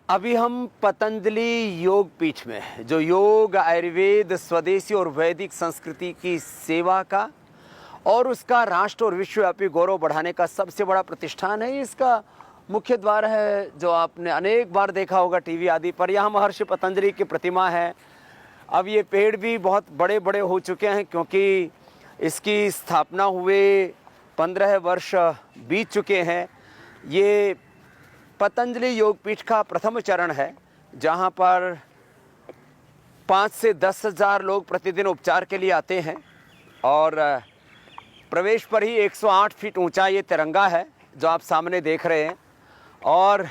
अभी हम पतंजलि योग पीठ में हैं, जो योग, आयुर्वेद, स्वदेशी और वैदिक संस्कृति की सेवा का और उसका राष्ट्र और विश्वव्यापी गौरव बढ़ाने का सबसे बड़ा प्रतिष्ठान है। इसका मुख्य द्वार है, जो आपने अनेक बार देखा होगा टीवी आदि पर। यहाँ महर्षि पतंजलि की प्रतिमा है। अब ये पेड़ भी बहुत बड़े बड़े हो चुके हैं, क्योंकि इसकी स्थापना हुए 15 वर्ष बीत चुके हैं। ये पतंजलि योगपीठ का प्रथम चरण है, जहाँ पर 5 से 10 हज़ार लोग प्रतिदिन उपचार के लिए आते हैं। और प्रवेश पर ही 108 फीट ऊंचा ये तिरंगा है, जो आप सामने देख रहे हैं। और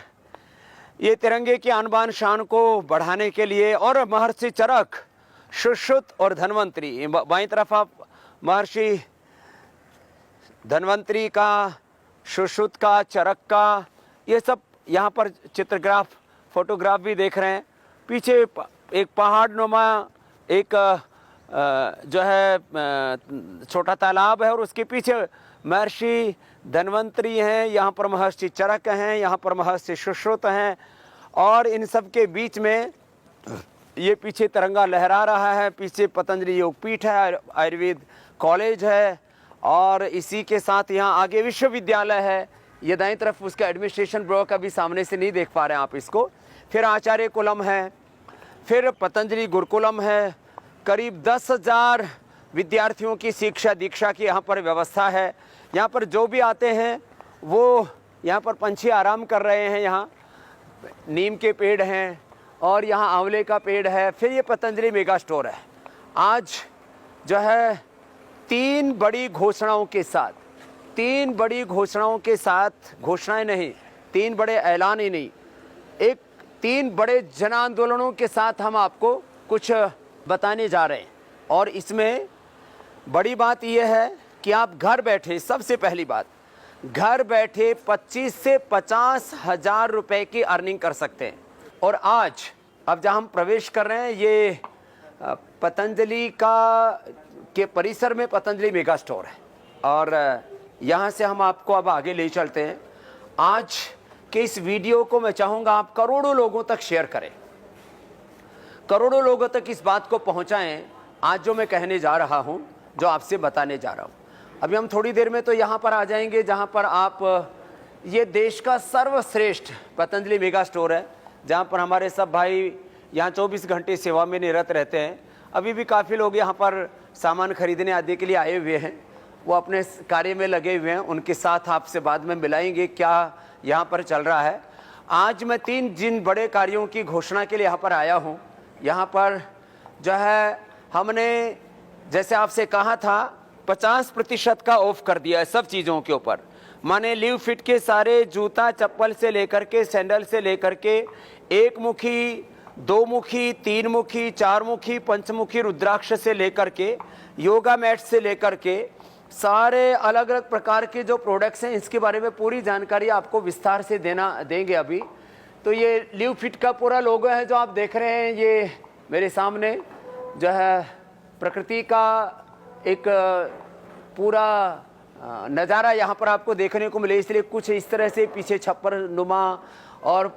ये तिरंगे की आन बान शान को बढ़ाने के लिए, और महर्षि चरक, सुश्रुत और धन्वंतरी, बाईं तरफ आप महर्षि धन्वंतरी का, सुश्रुत का, चरक का, ये सब यहाँ पर चित्रग्राफ, फोटोग्राफ भी देख रहे हैं। पीछे एक पहाड़ नुमा एक जो है छोटा तालाब है, और उसके पीछे महर्षि धन्वंतरी हैं, यहाँ पर महर्षि चरक हैं, यहाँ पर महर्षि सुश्रुत हैं। और इन सब के बीच में ये पीछे तिरंगा लहरा रहा है। पीछे पतंजलि योगपीठ है, आयुर्वेद कॉलेज है, और इसी के साथ यहाँ आगे विश्वविद्यालय है। ये दाईं तरफ उसका एडमिनिस्ट्रेशन ब्लॉक, अभी सामने से नहीं देख पा रहे हैं आप इसको। फिर आचार्य कुलम है, फिर पतंजलि गुरुकुलम है। करीब 10,000 विद्यार्थियों की शिक्षा दीक्षा की यहाँ पर व्यवस्था है। यहाँ पर जो भी आते हैं वो यहाँ पर पंछी आराम कर रहे हैं। यहाँ नीम के पेड़ हैं और यहाँ आंवले का पेड़ है। फिर ये पतंजलि मेगा स्टोर है। आज जो है 3 बड़ी घोषणाओं के साथ, 3 बड़ी घोषणाओं के साथ, घोषणाएं नहीं, 3 बड़े ऐलान ही नहीं, 3 बड़े जन आंदोलनों के साथ हम आपको कुछ बताने जा रहे हैं। और इसमें बड़ी बात यह है कि आप घर बैठे, सबसे पहली बात, घर बैठे 25 से 50 हज़ार रुपए की अर्निंग कर सकते हैं। और आज अब जहाँ हम प्रवेश कर रहे हैं, ये पतंजलि के परिसर में पतंजलि मेगा स्टोर है। और यहाँ से हम आपको अब आगे ले चलते हैं। आज के इस वीडियो को मैं चाहूँगा आप करोड़ों लोगों तक शेयर करें, करोड़ों लोगों तक इस बात को पहुँचाएं। आज जो मैं कहने जा रहा हूँ, जो आपसे बताने जा रहा हूँ, अभी हम थोड़ी देर में तो यहाँ पर आ जाएंगे, जहाँ पर आप, ये देश का सर्वश्रेष्ठ पतंजलि मेगा स्टोर है, जहाँ पर हमारे सब भाई यहाँ 24 घंटे सेवा में निरत रहते हैं। अभी भी काफ़ी लोग यहाँ पर सामान खरीदने आदि के लिए आए हुए हैं, वो अपने कार्य में लगे हुए हैं। उनके साथ आपसे बाद में मिलाएंगे क्या यहाँ पर चल रहा है। आज मैं 3 जिन बड़े कार्यों की घोषणा के लिए यहाँ पर आया हूँ। यहाँ पर जो है हमने, जैसे आपसे कहा था, 50% का ऑफ कर दिया है सब चीज़ों के ऊपर। माने लिव फिट के सारे जूता चप्पल से लेकर के, सैंडल से लेकर के, 1 मुखी, 2 मुखी, 3 मुखी, 4 मुखी, पंचमुखी रुद्राक्ष से लेकर के, योगा मैट से लेकर के, सारे अलग अलग प्रकार के जो प्रोडक्ट्स हैं, इसके बारे में पूरी जानकारी आपको विस्तार से देंगे अभी। तो ये लिव फिट का पूरा लोगो है जो आप देख रहे हैं, ये मेरे सामने जो है प्रकृति का एक पूरा नज़ारा यहाँ पर आपको देखने को मिले। इसलिए कुछ इस तरह से पीछे छप्पर नुमा, और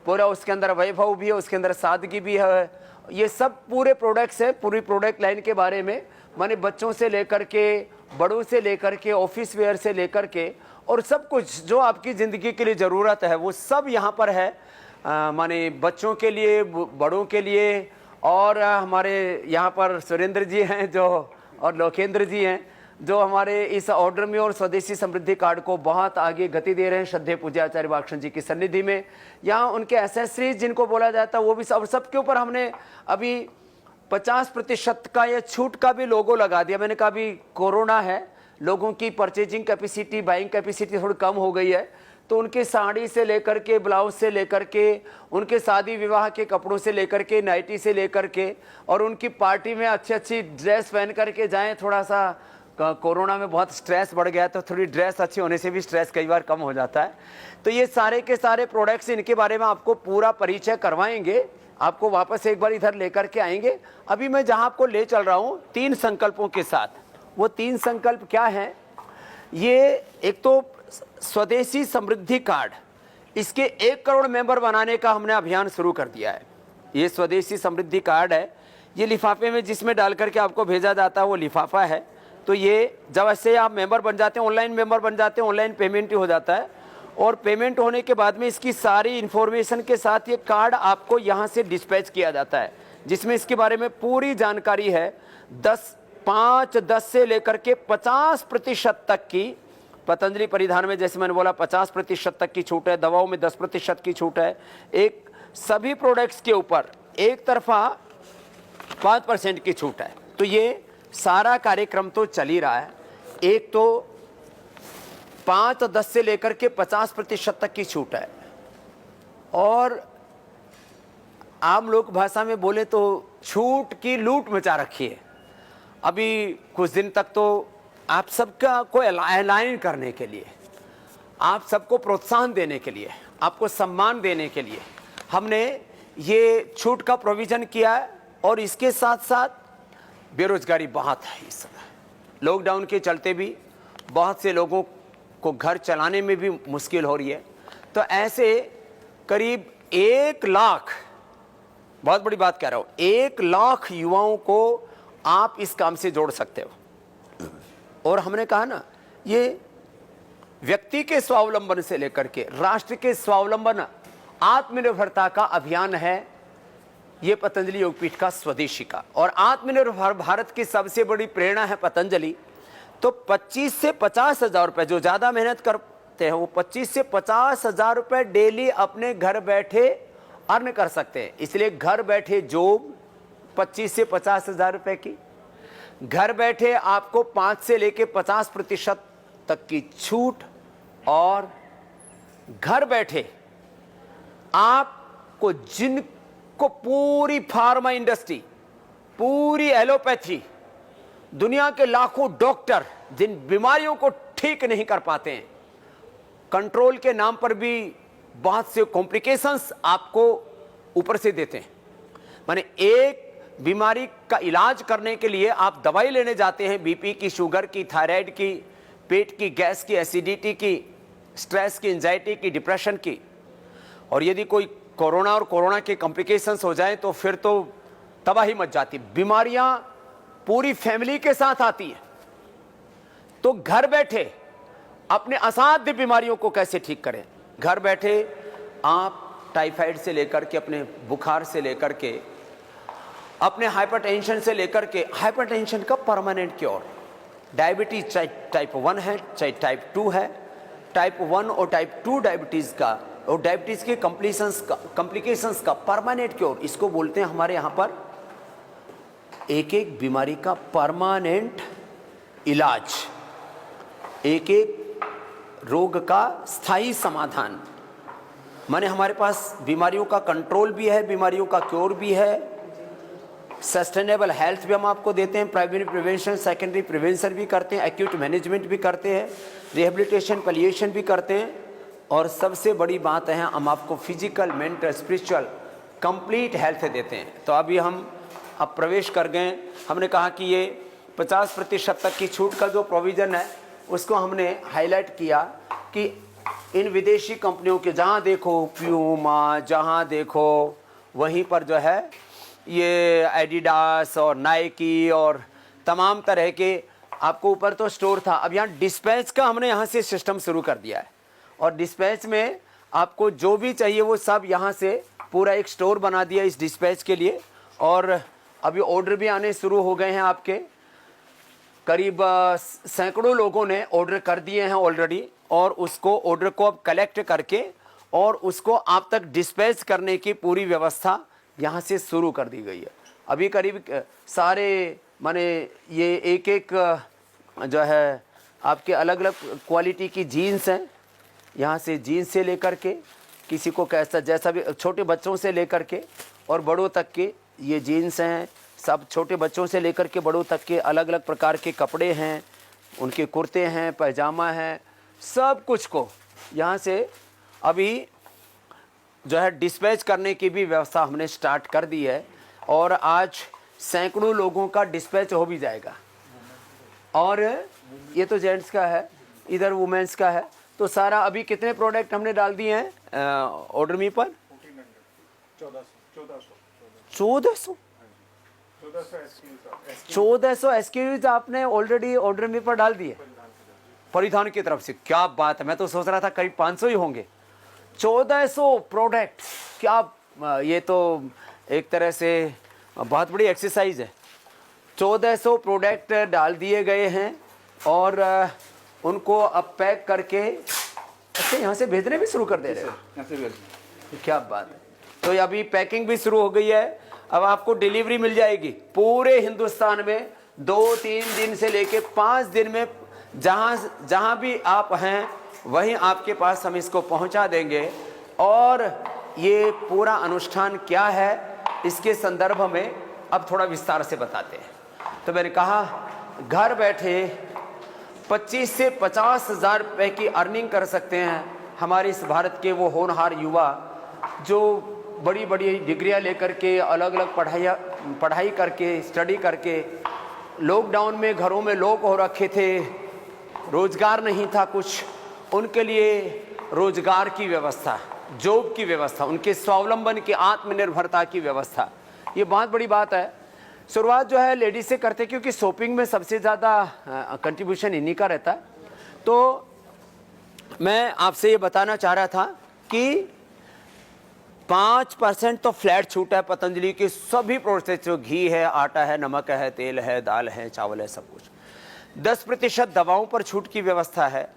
पूरा उसके अंदर वैभव भी है, उसके अंदर सादगी भी है। ये सब पूरे प्रोडक्ट्स हैं, पूरी प्रोडक्ट लाइन के बारे में, माने बच्चों से लेकर के, बड़ों से लेकर के, ऑफिस वेयर से लेकर के, और सब कुछ जो आपकी ज़िंदगी के लिए ज़रूरत है वो सब यहाँ पर है। माने बच्चों के लिए, बड़ों के लिए। और हमारे यहाँ पर सुरेंद्र जी हैं जो, और लोकेंद्र जी हैं, जो हमारे इस ऑर्डर में और स्वदेशी समृद्धि कार्ड को बहुत आगे गति दे रहे हैं, श्रद्धेय पूज्य आचार्य वाक्शन जी की सन्निधि में। यहाँ उनके एसेसरीज जिनको बोला जाता है वो भी सब, सबके ऊपर हमने अभी 50% का ये छूट का भी लोगो लगा दिया। मैंने कहा अभी कोरोना है, लोगों की परचेजिंग कैपेसिटी, बाइंग कैपेसिटी थोड़ी कम हो गई है, तो उनके साड़ी से लेकर के, ब्लाउज से लेकर के, उनके शादी विवाह के कपड़ों से लेकर के, नाइटी से लेकर के, और उनकी पार्टी में अच्छी अच्छी ड्रेस पहन करके जाएं। थोड़ा सा कोरोना में बहुत स्ट्रेस बढ़ गया, तो थोड़ी ड्रेस अच्छी होने से भी स्ट्रेस कई बार कम हो जाता है। तो ये सारे के सारे प्रोडक्ट्स, इनके बारे में आपको पूरा परिचय करवाएंगे, आपको वापस एक बार इधर लेकर के आएंगे। अभी मैं जहां आपको ले चल रहा हूं 3 संकल्पों के साथ। वो 3 संकल्प क्या हैं? ये एक तो स्वदेशी समृद्धि कार्ड, इसके 1 करोड़ मेंबर बनाने का हमने अभियान शुरू कर दिया है। ये स्वदेशी समृद्धि कार्ड है, ये लिफाफे में जिसमें डाल करके आपको भेजा जाता है वो लिफाफा है। तो ये जब ऐसे आप मेंबर बन जाते हैं, ऑनलाइन मेंबर बन जाते हैं, ऑनलाइन पेमेंट ही हो जाता है, और पेमेंट होने के बाद में इसकी सारी इन्फॉर्मेशन के साथ ये कार्ड आपको यहाँ से डिस्पैच किया जाता है, जिसमें इसके बारे में पूरी जानकारी है। 10 से लेकर के 50% तक की पतंजलि परिधान में, जैसे मैंने बोला 50% तक की छूट है, दवाओं में 10% की छूट है, एक सभी प्रोडक्ट्स के ऊपर एक तरफा 5% की छूट है। तो ये सारा कार्यक्रम तो चल ही रहा है। एक तो 5 और 10 से लेकर के 50% तक की छूट है, और आम लोक भाषा में बोले तो छूट की लूट मचा रखी है। अभी कुछ दिन तक तो आप सबका को अलाइन करने के लिए, आप सबको प्रोत्साहन देने के लिए, आपको सम्मान देने के लिए हमने ये छूट का प्रोविज़न किया है। और इसके साथ साथ बेरोजगारी बहुत है इस समय, लॉकडाउन के चलते भी बहुत से लोगों को घर चलाने में भी मुश्किल हो रही है। तो ऐसे करीब 1 लाख, बहुत बड़ी बात कह रहा हूँ, 1 लाख युवाओं को आप इस काम से जोड़ सकते हो। और हमने कहा ना, ये व्यक्ति के स्वावलंबन से लेकर के राष्ट्र के स्वावलंबन, आत्मनिर्भरता का अभियान है ये पतंजलि योगपीठ का स्वदेशी का। और आत्मनिर्भर भारत की सबसे बड़ी प्रेरणा है पतंजलि। तो 25 से 50 हज़ार रुपये, जो ज़्यादा मेहनत करते हैं वो 25 से 50 हज़ार रुपये डेली अपने घर बैठे अर्न कर सकते हैं। इसलिए घर बैठे जॉब 25 से 50 हज़ार रुपये की, घर बैठे आपको 5 से लेके 50% तक की छूट, और घर बैठे आपको जिनको पूरी फार्मा इंडस्ट्री, पूरी एलोपैथी, दुनिया के लाखों डॉक्टर जिन बीमारियों को ठीक नहीं कर पाते हैं, कंट्रोल के नाम पर भी बहुत से कॉम्प्लिकेशंस आपको ऊपर से देते हैं। माने एक बीमारी का इलाज करने के लिए आप दवाई लेने जाते हैं, बीपी की, शुगर की, थायराइड की, पेट की गैस की, एसिडिटी की, स्ट्रेस की, एंजाइटी की, डिप्रेशन की, और यदि कोई कोरोना और कोरोना के कॉम्प्लिकेशंस हो जाए तो फिर तो तबाही मच जाती। बीमारियां पूरी फैमिली के साथ आती हैं। तो घर बैठे अपने असाध्य बीमारियों को कैसे ठीक करें, घर बैठे आप टाइफाइड से लेकर के, अपने बुखार से लेकर के, अपने हाइपरटेंशन से लेकर के, हाइपरटेंशन का परमानेंट क्योर, डायबिटीज चाहे टाइप 1 है चाहे टाइप 2 है, टाइप 1 और टाइप 2 डायबिटीज़ का और डायबिटीज़ के कॉम्प्लिकेशंस का परमानेंट क्योर, इसको बोलते हैं हमारे यहाँ पर एक एक बीमारी का परमानेंट इलाज, एक एक रोग का स्थायी समाधान। माने हमारे पास बीमारियों का कंट्रोल भी है, बीमारियों का क्योर भी है, सस्टेनेबल हेल्थ भी हम आपको देते हैं, प्राइमरी प्रिवेंशन, सेकेंडरी प्रिवेंशन भी करते हैं, एक्यूट मैनेजमेंट भी करते हैं, रिहेबिलिटेशन, पलिएशन भी करते हैं, और सबसे बड़ी बात है हम आपको physical, mental, spiritual complete health देते हैं। तो अभी हम अब प्रवेश कर गए, हमने कहा कि ये 50% तक की छूट का जो प्रोविज़न है उसको हमने हाईलाइट किया कि इन विदेशी कंपनियों के जहाँ देखो प्यूमा, जहाँ देखो वहीं पर जो है ये एडिडास और नाइकी और तमाम तरह के आपको ऊपर तो स्टोर था। अब यहाँ डिस्पैच का हमने यहाँ से सिस्टम शुरू कर दिया है, और डिस्पैच में आपको जो भी चाहिए वो सब यहाँ से पूरा एक स्टोर बना दिया इस डिस्पैच के लिए। और अभी ऑर्डर भी आने शुरू हो गए हैं आपके, करीब सैकड़ों लोगों ने ऑर्डर कर दिए हैं ऑलरेडी, और उसको ऑर्डर को अब कलेक्ट करके और उसको आप तक डिस्पैच करने की पूरी व्यवस्था यहाँ से शुरू कर दी गई है। अभी करीब सारे माने ये एक एक जो है आपके अलग अलग क्वालिटी की जीन्स हैं, यहाँ से जीन्स से लेकर के किसी को कैसा जैसा भी, छोटे बच्चों से लेकर के और बड़ों तक के ये जीन्स हैं, सब छोटे बच्चों से लेकर के बड़ों तक के अलग अलग प्रकार के कपड़े हैं, उनके कुर्ते हैं, पैजामा है, सब कुछ को यहाँ से अभी जो है डिस्पैच करने की भी व्यवस्था हमने स्टार्ट कर दी है। और आज सैकड़ों लोगों का डिस्पैच हो भी जाएगा। और ये तो जेंट्स का है, इधर वुमेंस का है। तो सारा अभी कितने प्रोडक्ट हमने डाल दिए हैं ऑर्डर मी पर? 1400 SKUs आपने ऑलरेडी ऑर्डर मी पर डाल दिए परिधान की तरफ से। क्या बात है, मैं तो सोच रहा था करीब 500 ही होंगे। 1400 प्रोडक्ट, क्या ये तो एक तरह से बहुत बड़ी एक्सरसाइज है। 1400 प्रोडक्ट डाल दिए गए हैं और उनको अब पैक करके अच्छा यहाँ से भेजने भी शुरू कर दे रहे हो, क्या बात है। तो अभी पैकिंग भी शुरू हो गई है, अब आपको डिलीवरी मिल जाएगी पूरे हिंदुस्तान में 2-3 दिन से लेके 5 दिन में, जहाँ भी आप हैं वहीं आपके पास हम इसको पहुँचा देंगे। और ये पूरा अनुष्ठान क्या है इसके संदर्भ में अब थोड़ा विस्तार से बताते हैं। तो मैंने कहा घर बैठे 25 से 50 हज़ार रुपये की अर्निंग कर सकते हैं हमारे इस भारत के वो होनहार युवा जो बड़ी बड़ी डिग्रियां लेकर के अलग अलग पढ़ाई करके स्टडी करके लॉकडाउन में घरों में लॉक हो रखे थे, रोजगार नहीं था कुछ, उनके लिए रोजगार की व्यवस्था, जॉब की व्यवस्था, उनके स्वावलंबन की आत्मनिर्भरता की व्यवस्था, ये बहुत बड़ी बात है। शुरुआत जो है लेडीज से करते क्योंकि शॉपिंग में सबसे ज़्यादा कंट्रीब्यूशन इन्हीं का रहता है। तो मैं आपसे ये बताना चाह रहा था कि 5% तो फ्लैट छूट है पतंजलि के सभी प्रोसेस, जो घी है, आटा है, नमक है, तेल है, दाल है, चावल है, सब कुछ। 10% दवाओं पर छूट की व्यवस्था है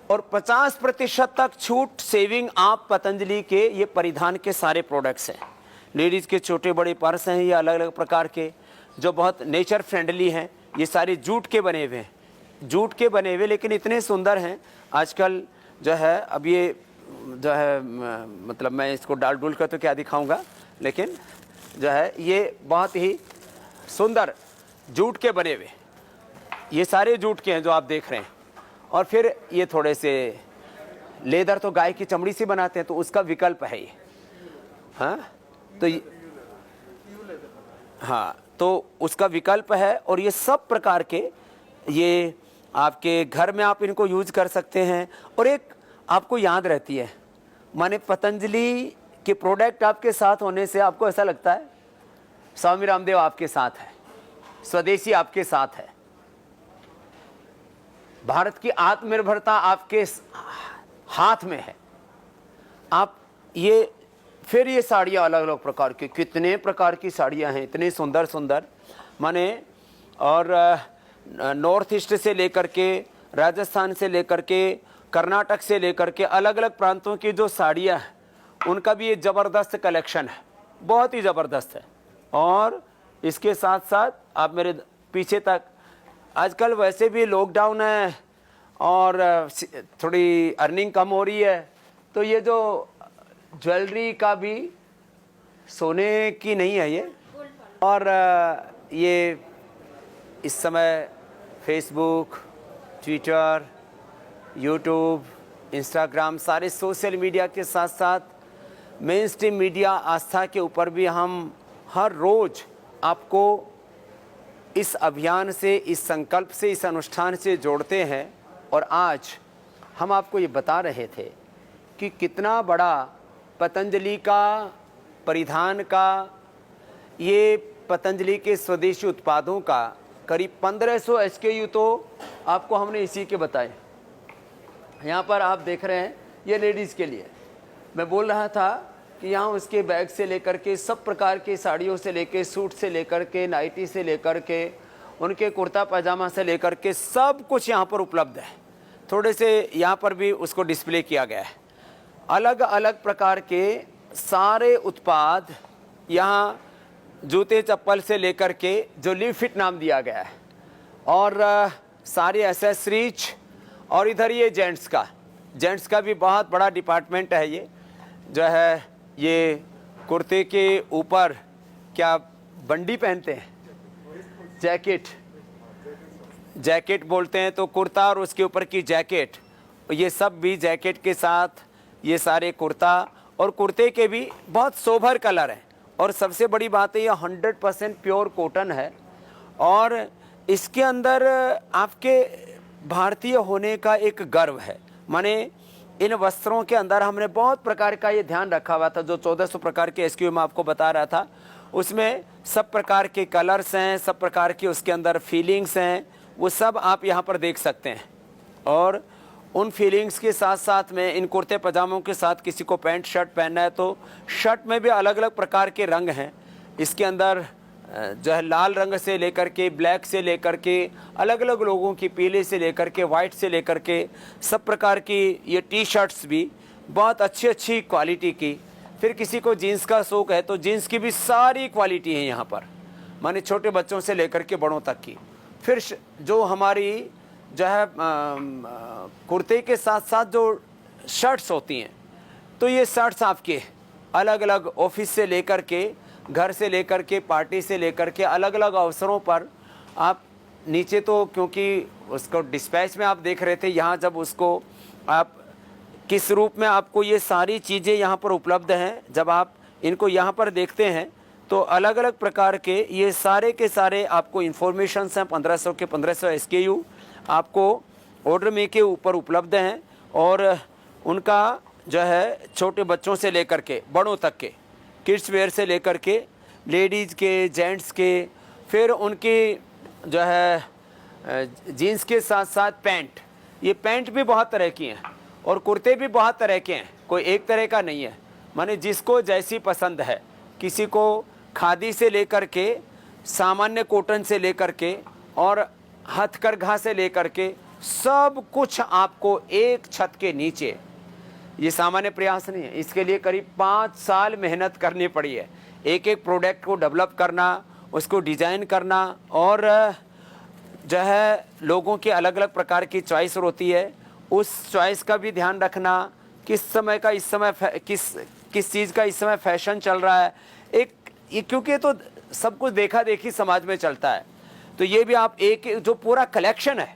और 50% तक छूट सेविंग आप पतंजलि के ये परिधान के सारे प्रोडक्ट्स हैं। लेडीज़ के छोटे बड़े पर्स हैं, ये अलग अलग प्रकार के जो बहुत नेचर फ्रेंडली हैं, ये सारे जूट के बने हुए हैं, जूट के बने हुए, लेकिन इतने सुंदर हैं आजकल जो है। अब ये जो है मतलब मैं इसको डाल डुल कर तो क्या दिखाऊंगा, लेकिन जो है ये बहुत ही सुंदर जूट के बने हुए, ये सारे जूट के हैं जो आप देख रहे हैं। और फिर ये थोड़े से लेदर तो गाय की चमड़ी से बनाते हैं तो उसका विकल्प है ये, हाँ तो हाँ तो उसका विकल्प है। और ये सब प्रकार के ये आपके घर में आप इनको यूज कर सकते हैं। और एक आपको याद रहती है, माने पतंजलि के प्रोडक्ट आपके साथ होने से आपको ऐसा लगता है स्वामी रामदेव आपके साथ है, स्वदेशी आपके साथ है, भारत की आत्मनिर्भरता आपके हाथ में है। आप ये फिर ये साड़ियाँ अलग अलग प्रकार की, कितने प्रकार की साड़ियाँ हैं, इतनी सुंदर सुंदर, माने और नॉर्थ ईस्ट से लेकर के, राजस्थान से लेकर के, कर्नाटक से लेकर के अलग अलग प्रांतों की जो साड़ियाँ हैं उनका भी ये ज़बरदस्त कलेक्शन है, बहुत ही ज़बरदस्त है। और इसके साथ साथ आप मेरे पीछे तक, आजकल वैसे भी लॉकडाउन है और थोड़ी अर्निंग कम हो रही है, तो ये जो ज्वेलरी का भी सोने की नहीं है ये। और ये इस समय फेसबुक, ट्विटर, यूट्यूब, इंस्टाग्राम, सारे सोशल मीडिया के साथ साथ मेन स्ट्रीम मीडिया आस्था के ऊपर भी हम हर रोज़ आपको इस अभियान से, इस संकल्प से, इस अनुष्ठान से जोड़ते हैं। और आज हम आपको ये बता रहे थे कि कितना बड़ा पतंजलि का परिधान का, ये पतंजलि के स्वदेशी उत्पादों का करीब 1500 SKU तो आपको हमने इसी के बताए। यहाँ पर आप देख रहे हैं ये लेडीज़ के लिए, मैं बोल रहा था कि यहाँ उसके बैग से लेकर के सब प्रकार के साड़ियों से लेकर, सूट से लेकर के, नाइटी से लेकर के, उनके कुर्ता पैजामा से लेकर के सब कुछ यहाँ पर उपलब्ध है। थोड़े से यहाँ पर भी उसको डिस्प्ले किया गया है, अलग अलग प्रकार के सारे उत्पाद यहाँ, जूते चप्पल से लेकर के जो लिव फिट नाम दिया गया है, और सारे एसेसरीज। और इधर ये जेंट्स का भी बहुत बड़ा डिपार्टमेंट है। ये जो है ये कुर्ते के ऊपर क्या बंडी पहनते हैं, जैकेट बोलते हैं, तो कुर्ता और उसके ऊपर की जैकेट, ये सब भी जैकेट के साथ ये सारे कुर्ता, और कुर्ते के भी बहुत सोबर कलर है। और सबसे बड़ी बात है ये 100% प्योर कॉटन है। और इसके अंदर आपके भारतीय होने का एक गर्व है। माने इन वस्त्रों के अंदर हमने बहुत प्रकार का ये ध्यान रखा हुआ था। जो 1400 प्रकार के SKU में आपको बता रहा था, उसमें सब प्रकार के कलर्स हैं, सब प्रकार की उसके अंदर फीलिंग्स हैं, वो सब आप यहाँ पर देख सकते हैं। और उन फीलिंग्स के साथ साथ में इन कुर्ते पजामों के साथ किसी को पैंट शर्ट पहनना है तो शर्ट में भी अलग अलग प्रकार के रंग हैं। इसके अंदर जो है लाल रंग से लेकर के ब्लैक से लेकर के अलग अलग लोगों की, पीले से लेकर के वाइट से लेकर के सब प्रकार की ये टी शर्ट्स भी बहुत अच्छी अच्छी क्वालिटी की। फिर किसी को जीन्स का शौक है तो जीन्स की भी सारी क्वालिटी है यहाँ पर, माने छोटे बच्चों से लेकर के बड़ों तक की। फिर जो हमारी जो है कुर्ते के साथ साथ जो शर्ट्स होती हैं, तो ये शर्ट्स आपके अलग अलग ऑफिस से लेकर के, घर से लेकर के, पार्टी से लेकर के अलग अलग अवसरों पर आप नीचे तो क्योंकि उसको डिस्पैच में आप देख रहे थे, यहाँ जब उसको आप किस रूप में आपको ये सारी चीज़ें यहाँ पर उपलब्ध हैं, जब आप इनको यहाँ पर देखते हैं तो अलग अलग प्रकार के ये सारे के सारे आपको इन्फॉर्मेशंस हैं। 1500 के 1500 SKU आपको ऑर्डर में के ऊपर उपलब्ध हैं और उनका जो है छोटे बच्चों से लेकर के बड़ों तक के, किड्स वेयर से लेकर के लेडीज़ के, जेंट्स के, फिर उनकी जो है जीन्स के साथ साथ पैंट, ये पैंट भी बहुत तरह की हैं और कुर्ते भी बहुत तरह के हैं, कोई एक तरह का नहीं है। माने जिसको जैसी पसंद है, किसी को खादी से लेकर के, सामान्य कॉटन से लेकर के और हथकरघा से लेकर के सब कुछ आपको एक छत के नीचे। ये सामान्य प्रयास नहीं है, इसके लिए करीब 5 साल मेहनत करनी पड़ी है। एक एक प्रोडक्ट को डेवलप करना, उसको डिज़ाइन करना और जो है लोगों की अलग अलग प्रकार की चॉइस होती है, उस चॉइस का भी ध्यान रखना। किस समय का इस समय किस चीज़ का इस समय फैशन चल रहा है, एक ये क्योंकि तो सब कुछ देखा देखी समाज में चलता है, तो ये भी आप एक जो पूरा कलेक्शन है।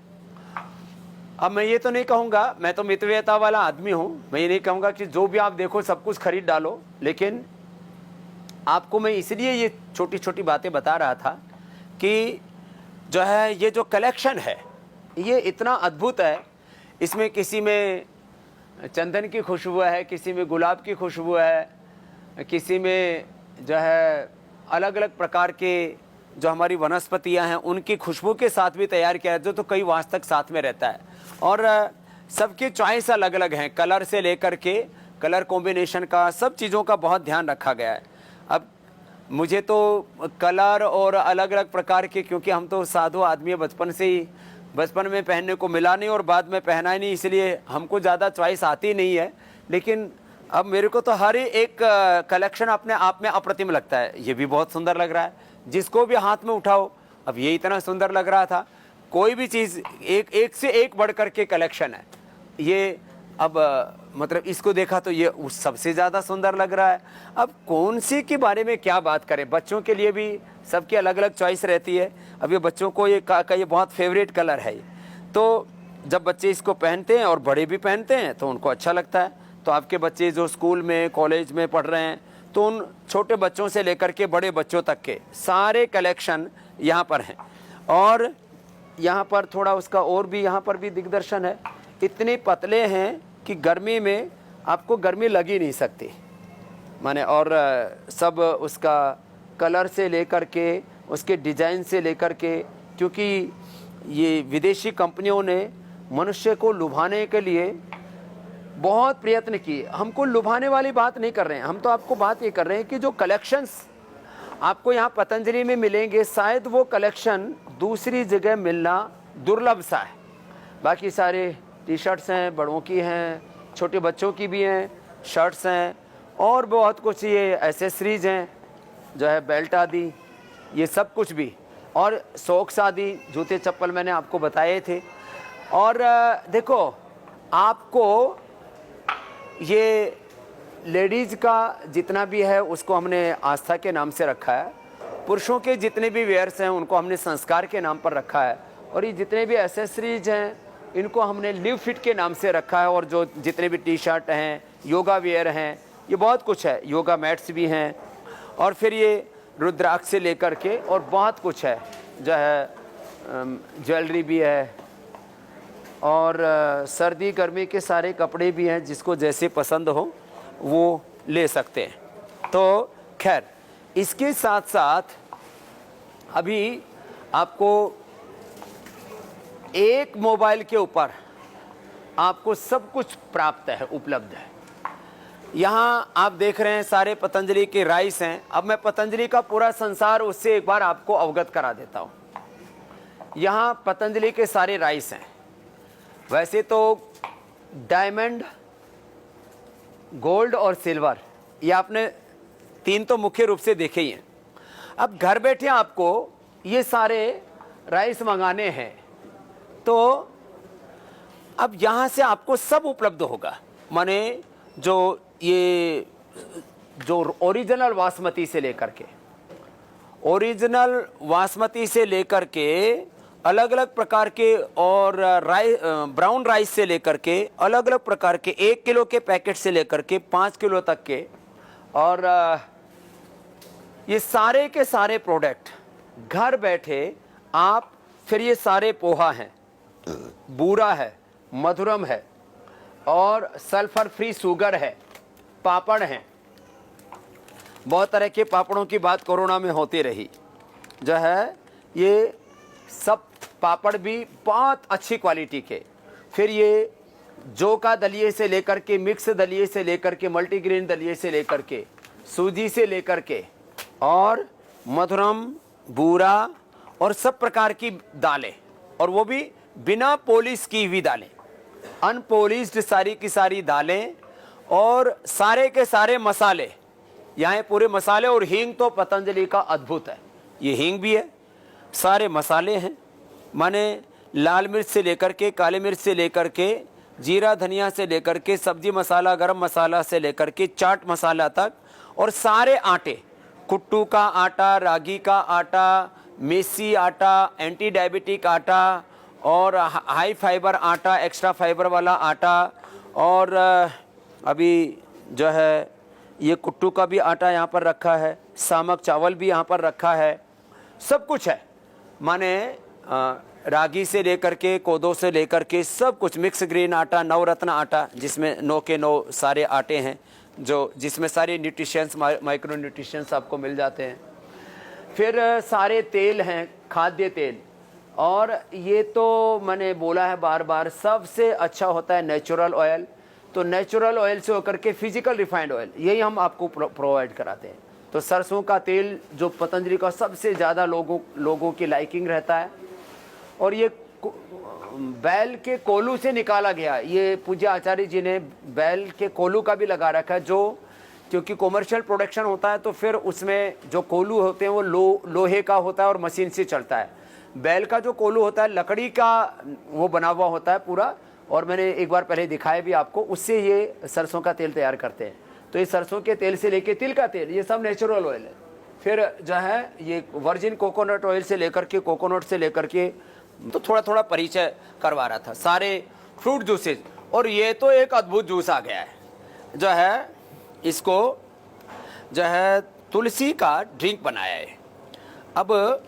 अब मैं ये तो नहीं कहूँगा, मैं तो मितव्ययता वाला आदमी हूँ, मैं ये नहीं कहूँगा कि जो भी आप देखो सब कुछ खरीद डालो, लेकिन आपको मैं इसलिए ये छोटी छोटी बातें बता रहा था कि जो है ये जो कलेक्शन है ये इतना अद्भुत है। इसमें किसी में चंदन की खुशबू है, किसी में गुलाब की खुशबू है, किसी में जो है अलग अलग प्रकार के जो हमारी वनस्पतियां हैं उनकी खुशबू के साथ भी तैयार किया है, जो तो कई मास तक साथ में रहता है। और सबकी चॉइस अलग अलग हैं, कलर से लेकर के कलर कॉम्बिनेशन का, सब चीज़ों का बहुत ध्यान रखा गया है। अब मुझे तो कलर और अलग अलग प्रकार के, क्योंकि हम तो साधु आदमी है, बचपन में पहनने को मिला नहीं और बाद में पहना ही नहीं, इसलिए हमको ज़्यादा चॉइस आती नहीं है। लेकिन अब मेरे को तो हर एक कलेक्शन अपने आप में अप्रतिम लगता है। ये भी बहुत सुंदर लग रहा है, जिसको भी हाथ में उठाओ, अब ये इतना सुंदर लग रहा था। कोई भी चीज़ एक से एक बढ़ कर के कलेक्शन है। ये अब मतलब इसको देखा तो ये उस सबसे ज़्यादा सुंदर लग रहा है। अब कौन सी के बारे में क्या बात करें, बच्चों के लिए भी सबकी अलग अलग चॉइस रहती है। अब ये बच्चों को ये ये बहुत फेवरेट कलर है, तो जब बच्चे इसको पहनते हैं और बड़े भी पहनते हैं तो उनको अच्छा लगता है। तो आपके बच्चे जो स्कूल में, कॉलेज में पढ़ रहे हैं, तो उन छोटे बच्चों से लेकर के बड़े बच्चों तक के सारे कलेक्शन यहाँ पर हैं। और यहाँ पर थोड़ा उसका और भी यहाँ पर भी दिग्दर्शन है। इतने पतले हैं कि गर्मी में आपको गर्मी लग ही नहीं सकती, माने। और सब उसका कलर से लेकर के, उसके डिज़ाइन से लेकर के, क्योंकि ये विदेशी कंपनियों ने मनुष्य को लुभाने के लिए बहुत प्रयत्न किए। हमको लुभाने वाली बात नहीं कर रहे हैं, हम तो आपको बात ये कर रहे हैं कि जो कलेक्शंस आपको यहाँ पतंजलि में मिलेंगे, शायद वो कलेक्शन दूसरी जगह मिलना दुर्लभ सा है। बाकी सारे टी शर्ट्स हैं, बड़ों की हैं, छोटे बच्चों की भी हैं, शर्ट्स हैं और बहुत कुछ, ये एसेसरीज हैं जो है बेल्ट आदि, ये सब कुछ भी, और सॉक्स आदि, जूते चप्पल मैंने आपको बताए थे। और देखो आपको ये लेडीज़ का जितना भी है उसको हमने आस्था के नाम से रखा है, पुरुषों के जितने भी वेयर्स हैं उनको हमने संस्कार के नाम पर रखा है, और ये जितने भी एसेसरीज हैं इनको हमने लिव फिट के नाम से रखा है। और जो जितने भी टी शर्ट हैं, योगा वेयर हैं, ये बहुत कुछ है, योगा मैट्स भी हैं, और फिर ये रुद्राक्ष से लेकर के और बहुत कुछ है जो है, ज्वेलरी भी है और सर्दी गर्मी के सारे कपड़े भी हैं, जिसको जैसे पसंद हो वो ले सकते हैं। तो खैर, इसके साथ साथ अभी आपको एक मोबाइल के ऊपर आपको सब कुछ प्राप्त है, उपलब्ध है। यहाँ आप देख रहे हैं सारे पतंजलि के राइस हैं। अब मैं पतंजलि का पूरा संसार उससे एक बार आपको अवगत करा देता हूँ। यहाँ पतंजलि के सारे राइस हैं। वैसे तो डायमंड, गोल्ड और सिल्वर, ये आपने तीन तो मुख्य रूप से देखे ही हैं। अब घर बैठे आपको ये सारे राइस मंगाने हैं, तो अब यहाँ से आपको सब उपलब्ध होगा। माने जो ये जो ओरिजिनल बासमती से लेकर के, ओरिजिनल बासमती से लेकर के अलग अलग प्रकार के, और ब्राउन राइस से लेकर के अलग अलग प्रकार के 1 किलो के पैकेट से लेकर के 5 किलो तक के, और ये सारे के सारे प्रोडक्ट घर बैठे आप, फिर ये सारे पोहा हैं, बूरा है, मधुरम है, और सल्फर फ्री शुगर है, पापड़ हैं। बहुत तरह के पापड़ों की बात कोरोना में होती रही, जो है ये सब पापड़ भी बहुत अच्छी क्वालिटी के। फिर ये जौ का दलिये से लेकर के, मिक्स दलिये से लेकर के, मल्टीग्रेन दलिये से लेकर के, सूजी से लेकर के, और मधुरम, बूरा और सब प्रकार की दालें, और वो भी बिना पॉलिश की हुई दालें, अनपॉलिश्ड सारी की सारी दालें, और सारे के सारे मसाले। यहाँ पूरे मसाले, और हींग तो पतंजलि का अद्भुत है। ये हींग भी है, सारे मसाले हैं, माने लाल मिर्च से लेकर के, काले मिर्च से लेकर के, जीरा धनिया से लेकर के, सब्जी मसाला, गरम मसाला से लेकर के चाट मसाला तक, और सारे आटे, कुट्टू का आटा, रागी का आटा, मेसी आटा, एंटी डायबिटिक आटा, और हाई फाइबर आटा, एक्स्ट्रा फाइबर वाला आटा, और अभी जो है ये कुट्टू का भी आटा यहाँ पर रखा है, सामक चावल भी यहाँ पर रखा है, सब कुछ है। माने रागी से लेकर के, कोदो से लेकर के सब कुछ, मिक्स ग्रेन आटा, नवरत्न आटा, जिसमें 9 के 9 सारे आटे हैं, जो जिसमें सारे न्यूट्रिशंस, माइक्रो न्यूट्रिशंस आपको मिल जाते हैं। फिर सारे तेल हैं, खाद्य तेल, और ये तो मैंने बोला है बार बार, सबसे अच्छा होता है नेचुरल ऑयल। तो नेचुरल ऑयल से होकर के फिजिकल रिफाइंड ऑयल, यही हम आपको प्रोवाइड कराते हैं। तो सरसों का तेल जो पतंजलि का सबसे ज़्यादा लोगों की लाइकिंग रहता है, और ये बैल के कोलू से निकाला गया। ये पूज्य आचार्य जी ने बैल के कोलू का भी लगा रखा है, जो क्योंकि कॉमर्शियल प्रोडक्शन होता है तो फिर उसमें जो कोलू होते हैं वो लोहे का होता है और मशीन से चलता है। बैल का जो कोलू होता है लकड़ी का वो बना हुआ होता है पूरा, और मैंने एक बार पहले दिखाया भी आपको, उससे ये सरसों का तेल तैयार करते हैं। तो ये सरसों के तेल से लेके तिल का तेल, ये सब नेचुरल ऑयल है। फिर जो है ये वर्जिन कोकोनट ऑयल से लेकर के, कोकोनट से लेकर के, तो थोड़ा थोड़ा परिचय करवा रहा था। सारे फ्रूट जूसेस, और ये तो एक अद्भुत जूस आ गया है, जो है इसको जो है तुलसी का ड्रिंक बनाया है। अब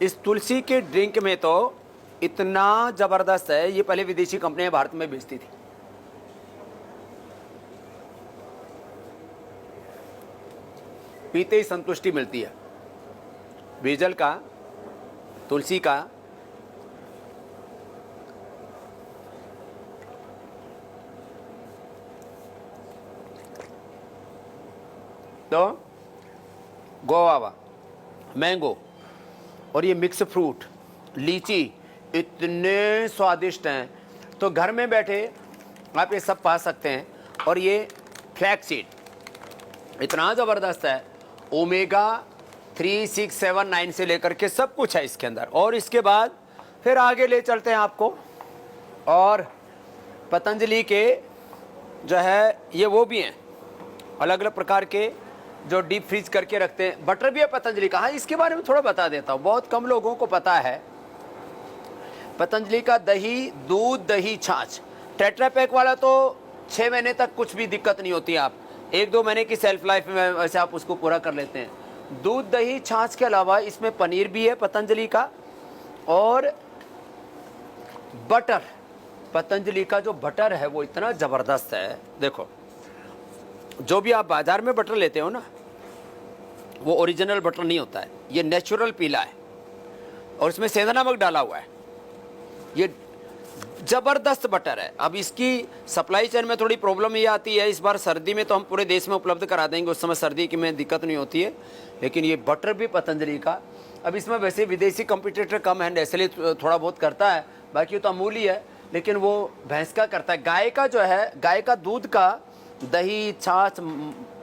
इस तुलसी के ड्रिंक में तो इतना ज़बरदस्त है, ये पहले विदेशी कंपनियां भारत में बेचती थी। पीते ही संतुष्टि मिलती है। बीजल का, तुलसी का, तो गोवावा, मैंगो, और ये मिक्स फ्रूट, लीची, इतने स्वादिष्ट हैं। तो घर में बैठे आप ये सब पा सकते हैं। और ये फ्लैक्स सीड इतना ज़बरदस्त है, ओमेगा 3, 6, 7, 9 से लेकर के सब कुछ है इसके अंदर। और इसके बाद फिर आगे ले चलते हैं आपको, और पतंजलि के जो है ये वो भी हैं अलग अलग प्रकार के, जो डीप फ्रीज करके रखते हैं। बटर भी है पतंजलि का। हाँ, इसके बारे में थोड़ा बता देता हूँ, बहुत कम लोगों को पता है। पतंजलि का दही, दूध, दही, छाछ, टेट्रा पैक वाला तो 6 महीने तक कुछ भी दिक्कत नहीं होती। आप 1-2 महीने की सेल्फ लाइफ में वैसे आप उसको पूरा कर लेते हैं। दूध, दही, छाछ के अलावा इसमें पनीर भी है पतंजलि का, और बटर, पतंजलि का जो बटर है वो इतना ज़बरदस्त है। देखो, जो भी आप बाज़ार में बटर लेते हो ना, वो ओरिजिनल बटर नहीं होता है, ये नेचुरल पीला है और इसमें सेंधा नमक डाला हुआ है। ये ज़बरदस्त बटर है। अब इसकी सप्लाई चेन में थोड़ी प्रॉब्लम ये आती है, इस बार सर्दी में तो हम पूरे देश में उपलब्ध करा देंगे, उस समय सर्दी की में दिक्कत नहीं होती है। लेकिन ये बटर भी पतंजलि का, अब इसमें वैसे विदेशी कंपटीटर कम है, नेस्ले थोड़ा बहुत करता है, बाकी तो अमूल ही है, लेकिन वो भैंस का करता है। गाय का जो है, गाय का दूध का दही, छाछ,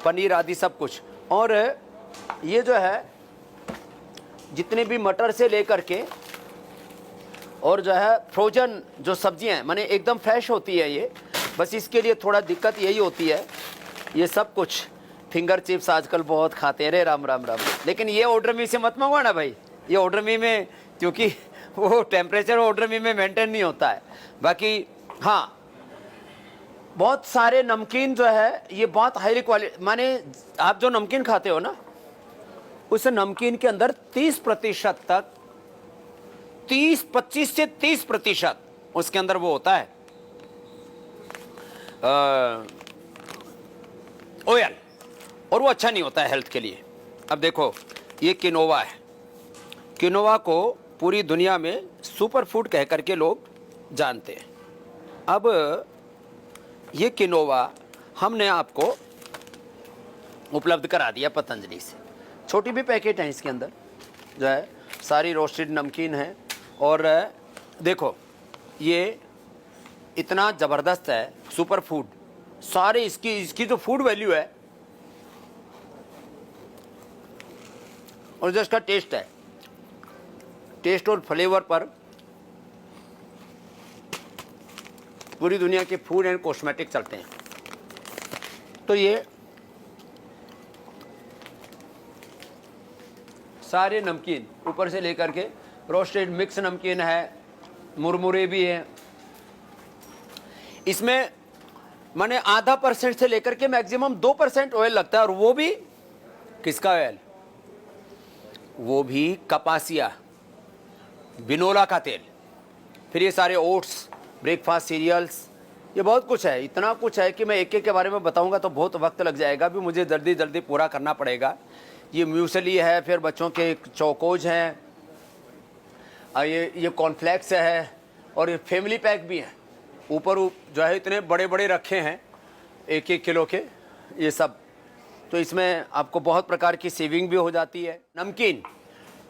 पनीर आदि सब कुछ। और ये जो है जितने भी मटर से लेकर के और जो है फ्रोजन जो सब्जियां हैं, माने एकदम फ्रेश होती है ये। बस इसके लिए थोड़ा दिक्कत यही होती है, ये सब कुछ फिंगर चिप्स आजकल बहुत खाते हैं। अरे राम राम राम। लेकिन ये ऑर्डर मी से मत मंगवाना भाई, ये ऑर्डर मी में, क्योंकि वो टेम्परेचर ऑर्डर मी में मेंटेन नहीं होता है। बाकी हाँ, बहुत सारे नमकीन जो है ये बहुत हाईली क्वालिटी, माने आप जो नमकीन खाते हो ना, उस नमकीन के अंदर 30% तक, 25 से 30% उसके अंदर वो होता है ऑयल, और वो अच्छा नहीं होता है हेल्थ के लिए। अब देखो, ये किनोवा है। किनोवा को पूरी दुनिया में सुपर फूड कह करके लोग जानते हैं। अब ये किनोवा हमने आपको उपलब्ध करा दिया पतंजलि से। छोटी भी पैकेट है इसके अंदर, जो है सारी रोस्टेड नमकीन है। और देखो, ये इतना ज़बरदस्त है, सुपर फूड। सारे इसकी जो फूड वैल्यू है और जो इसका टेस्ट है, टेस्ट और फ्लेवर पर पूरी दुनिया के फूड एंड कॉस्मेटिक चलते हैं। तो ये सारे नमकीन ऊपर से लेकर के रोस्टेड मिक्स नमकीन है, मुरमुरे भी हैं इसमें। माने आधा % से लेकर के मैक्सिमम 2% ऑयल लगता है, और वो भी किसका ऑयल? वो भी कपासिया, बिनोला का तेल। फिर ये सारे ओट्स, ब्रेकफास्ट सीरियल्स, ये बहुत कुछ है। इतना कुछ है कि मैं एक एक के बारे में बताऊंगा तो बहुत वक्त लग जाएगा, भी मुझे जल्दी जल्दी पूरा करना पड़ेगा। ये म्यूसली है, फिर बच्चों के चौकोज हैं, ये कॉर्नफ्लेक्स है, और ये फैमिली पैक भी हैं। ऊपर जो है इतने बड़े बड़े रखे हैं 1-1 किलो के ये सब। तो इसमें आपको बहुत प्रकार की सेविंग भी हो जाती है। नमकीन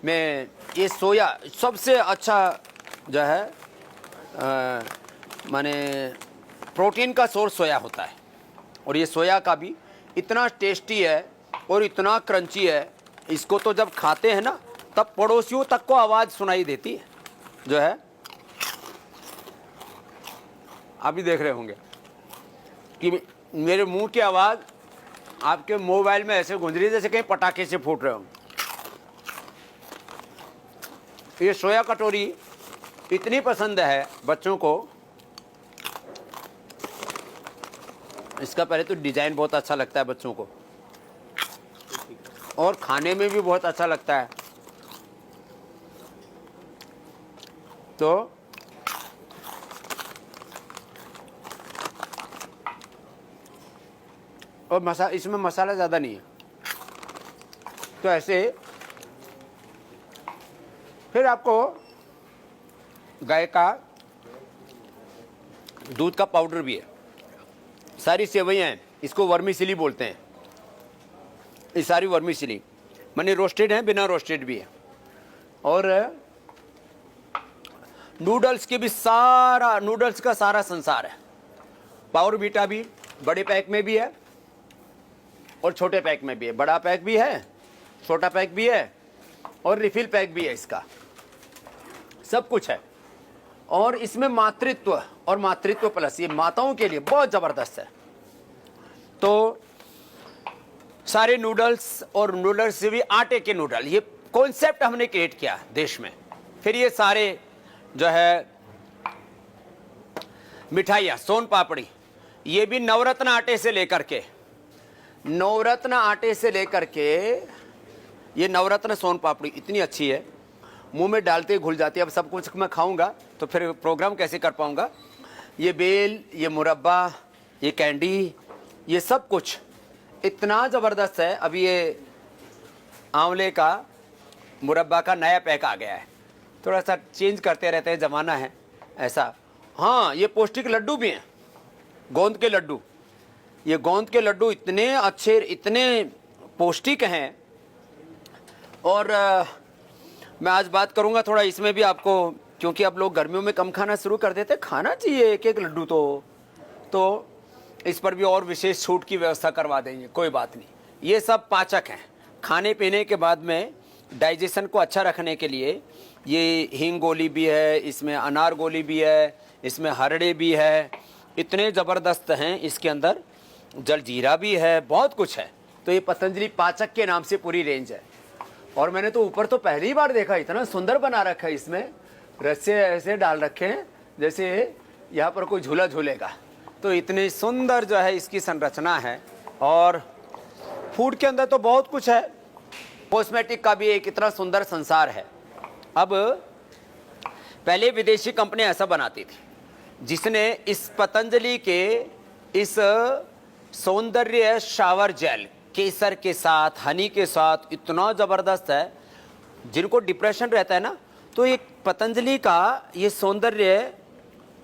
में ये सोया सबसे अच्छा जो है माने प्रोटीन का सोर्स सोया होता है, और ये सोया का भी इतना टेस्टी है और इतना क्रंची है। इसको तो जब खाते हैं ना, तब पड़ोसियों तक को आवाज़ सुनाई देती है। जो है आप भी देख रहे होंगे कि मेरे मुंह की आवाज़ आपके मोबाइल में ऐसे गूंज रही है जैसे कहीं पटाखे से फूट रहे हो। ये सोया कटोरी इतनी पसंद है बच्चों को, इसका पहले तो डिज़ाइन बहुत अच्छा लगता है बच्चों को, और खाने में भी बहुत अच्छा लगता है। तो और इसमें मसाला ज़्यादा नहीं है, तो ऐसे। फिर आपको गाय का दूध का पाउडर भी है। सारी सेवइयाँ हैं, इसको वर्मीसिली बोलते हैं। ये सारी वर्मीसिली माने रोस्टेड है, बिना रोस्टेड भी है। और नूडल्स के भी सारा, नूडल्स का सारा संसार है। पावर बीटा भी बड़े पैक में भी है और छोटे पैक में भी है। बड़ा पैक भी है, छोटा पैक भी है, और रिफिल पैक भी है। इसका सब कुछ है। और इसमें मातृत्व और मातृत्व प्लस, ये माताओं के लिए बहुत ज़बरदस्त है। तो सारे नूडल्स, और नूडल्स से भी आटे के नूडल, ये कॉन्सेप्ट हमने क्रिएट किया देश में। फिर ये सारे जो है मिठाइयाँ, सोन पापड़ी, ये भी नवरत्न आटे से लेकर के, नवरत्न आटे से लेकर के, ये नवरत्न सोन पापड़ी इतनी अच्छी है, मुंह में डालते ही घुल जाती है। अब सब कुछ मैं खाऊंगा तो फिर प्रोग्राम कैसे कर पाऊंगा। ये बेल, ये मुरब्बा, ये कैंडी, ये सब कुछ इतना ज़बरदस्त है। अभी ये आंवले का मुरब्बा का नया पैक आ गया है, थोड़ा सा चेंज करते रहते हैं, ज़माना है ऐसा। हाँ, ये पौष्टिक लड्डू भी हैं, गोंद के लड्डू। ये गोंद के लड्डू इतने अच्छे, इतने पौष्टिक हैं। और मैं आज बात करूंगा थोड़ा इसमें भी आपको, क्योंकि अब लोग गर्मियों में कम खाना शुरू कर देते, खाना चाहिए एक एक लड्डू तो इस पर भी और विशेष छूट की व्यवस्था करवा देंगे, कोई बात नहीं। ये सब पाचक हैं, खाने पीने के बाद में डाइजेशन को अच्छा रखने के लिए। ये हींग गोली भी है, इसमें अनार गोली भी है, इसमें हरड़े भी है, इतने ज़बरदस्त हैं इसके अंदर। जलजीरा भी है, बहुत कुछ है। तो ये पतंजलि पाचक के नाम से पूरी रेंज है। और मैंने तो ऊपर तो पहली बार देखा, इतना सुंदर बना रखा है, इसमें रस्से ऐसे डाल रखे हैं जैसे यहाँ पर कोई झूला झूलेगा। तो इतनी सुंदर जो है इसकी संरचना है। और फूड के अंदर तो बहुत कुछ है, कॉस्मेटिक का भी एक इतना सुंदर संसार है। अब पहले विदेशी कंपनी ऐसा बनाती थी, जिसने इस पतंजलि के इस सौंदर्य शावर जेल केसर के साथ, हनी के साथ, इतना ज़बरदस्त है। जिनको डिप्रेशन रहता है ना, तो एक पतंजलि का ये सौंदर्य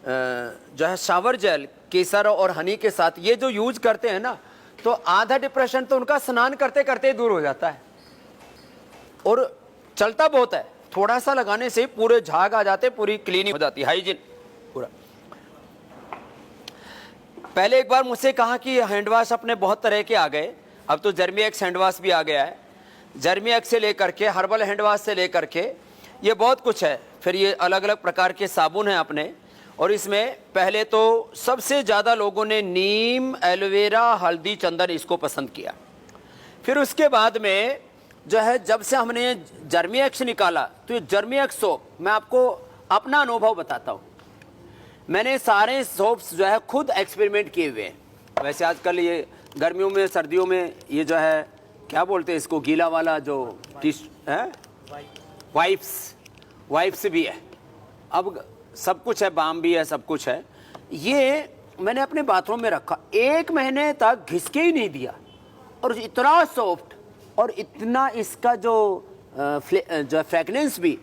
जो है शावर जेल केसर और हनी के साथ ये जो यूज करते हैं ना, तो आधा डिप्रेशन तो उनका स्नान करते करते दूर हो जाता है। और चलता बहुत है, थोड़ा सा लगाने से पूरे झाग आ जाते, पूरी क्लीनिंग हो जाती है, हाइजीन पूरा। पहले एक बार मुझसे कहा कि हैंड वाश अपने बहुत तरह के आ गए, अब तो जर्मी एक्स हैंड वाश भी आ गया है। जर्मी एक्स से लेकर के हर्बल हैंड वाश से लेकर के ये बहुत कुछ है। फिर ये अलग अलग प्रकार के साबुन हैं अपने। और इसमें पहले तो सबसे ज़्यादा लोगों ने नीम, एलोवेरा, हल्दी, चंदन इसको पसंद किया। फिर उसके बाद में जो है, जब से हमने जर्मी एक्स निकाला, तो ये जर्मी एक्स सोप, मैं आपको अपना अनुभव बताता हूँ। मैंने सारे सोप्स जो है खुद एक्सपेरिमेंट किए हुए हैं। वैसे आजकल ये गर्मियों में, सर्दियों में ये जो है क्या बोलते हैं इसको, गीला वाला जो है, वाइप्स भी है, अब सब कुछ है, बाम भी है, सब कुछ है। ये मैंने अपने बाथरूम में रखा, 1 महीने तक घिसके ही नहीं दिया। और इतना सॉफ्ट, और इतना इसका जो फ्रेगनेंस भी,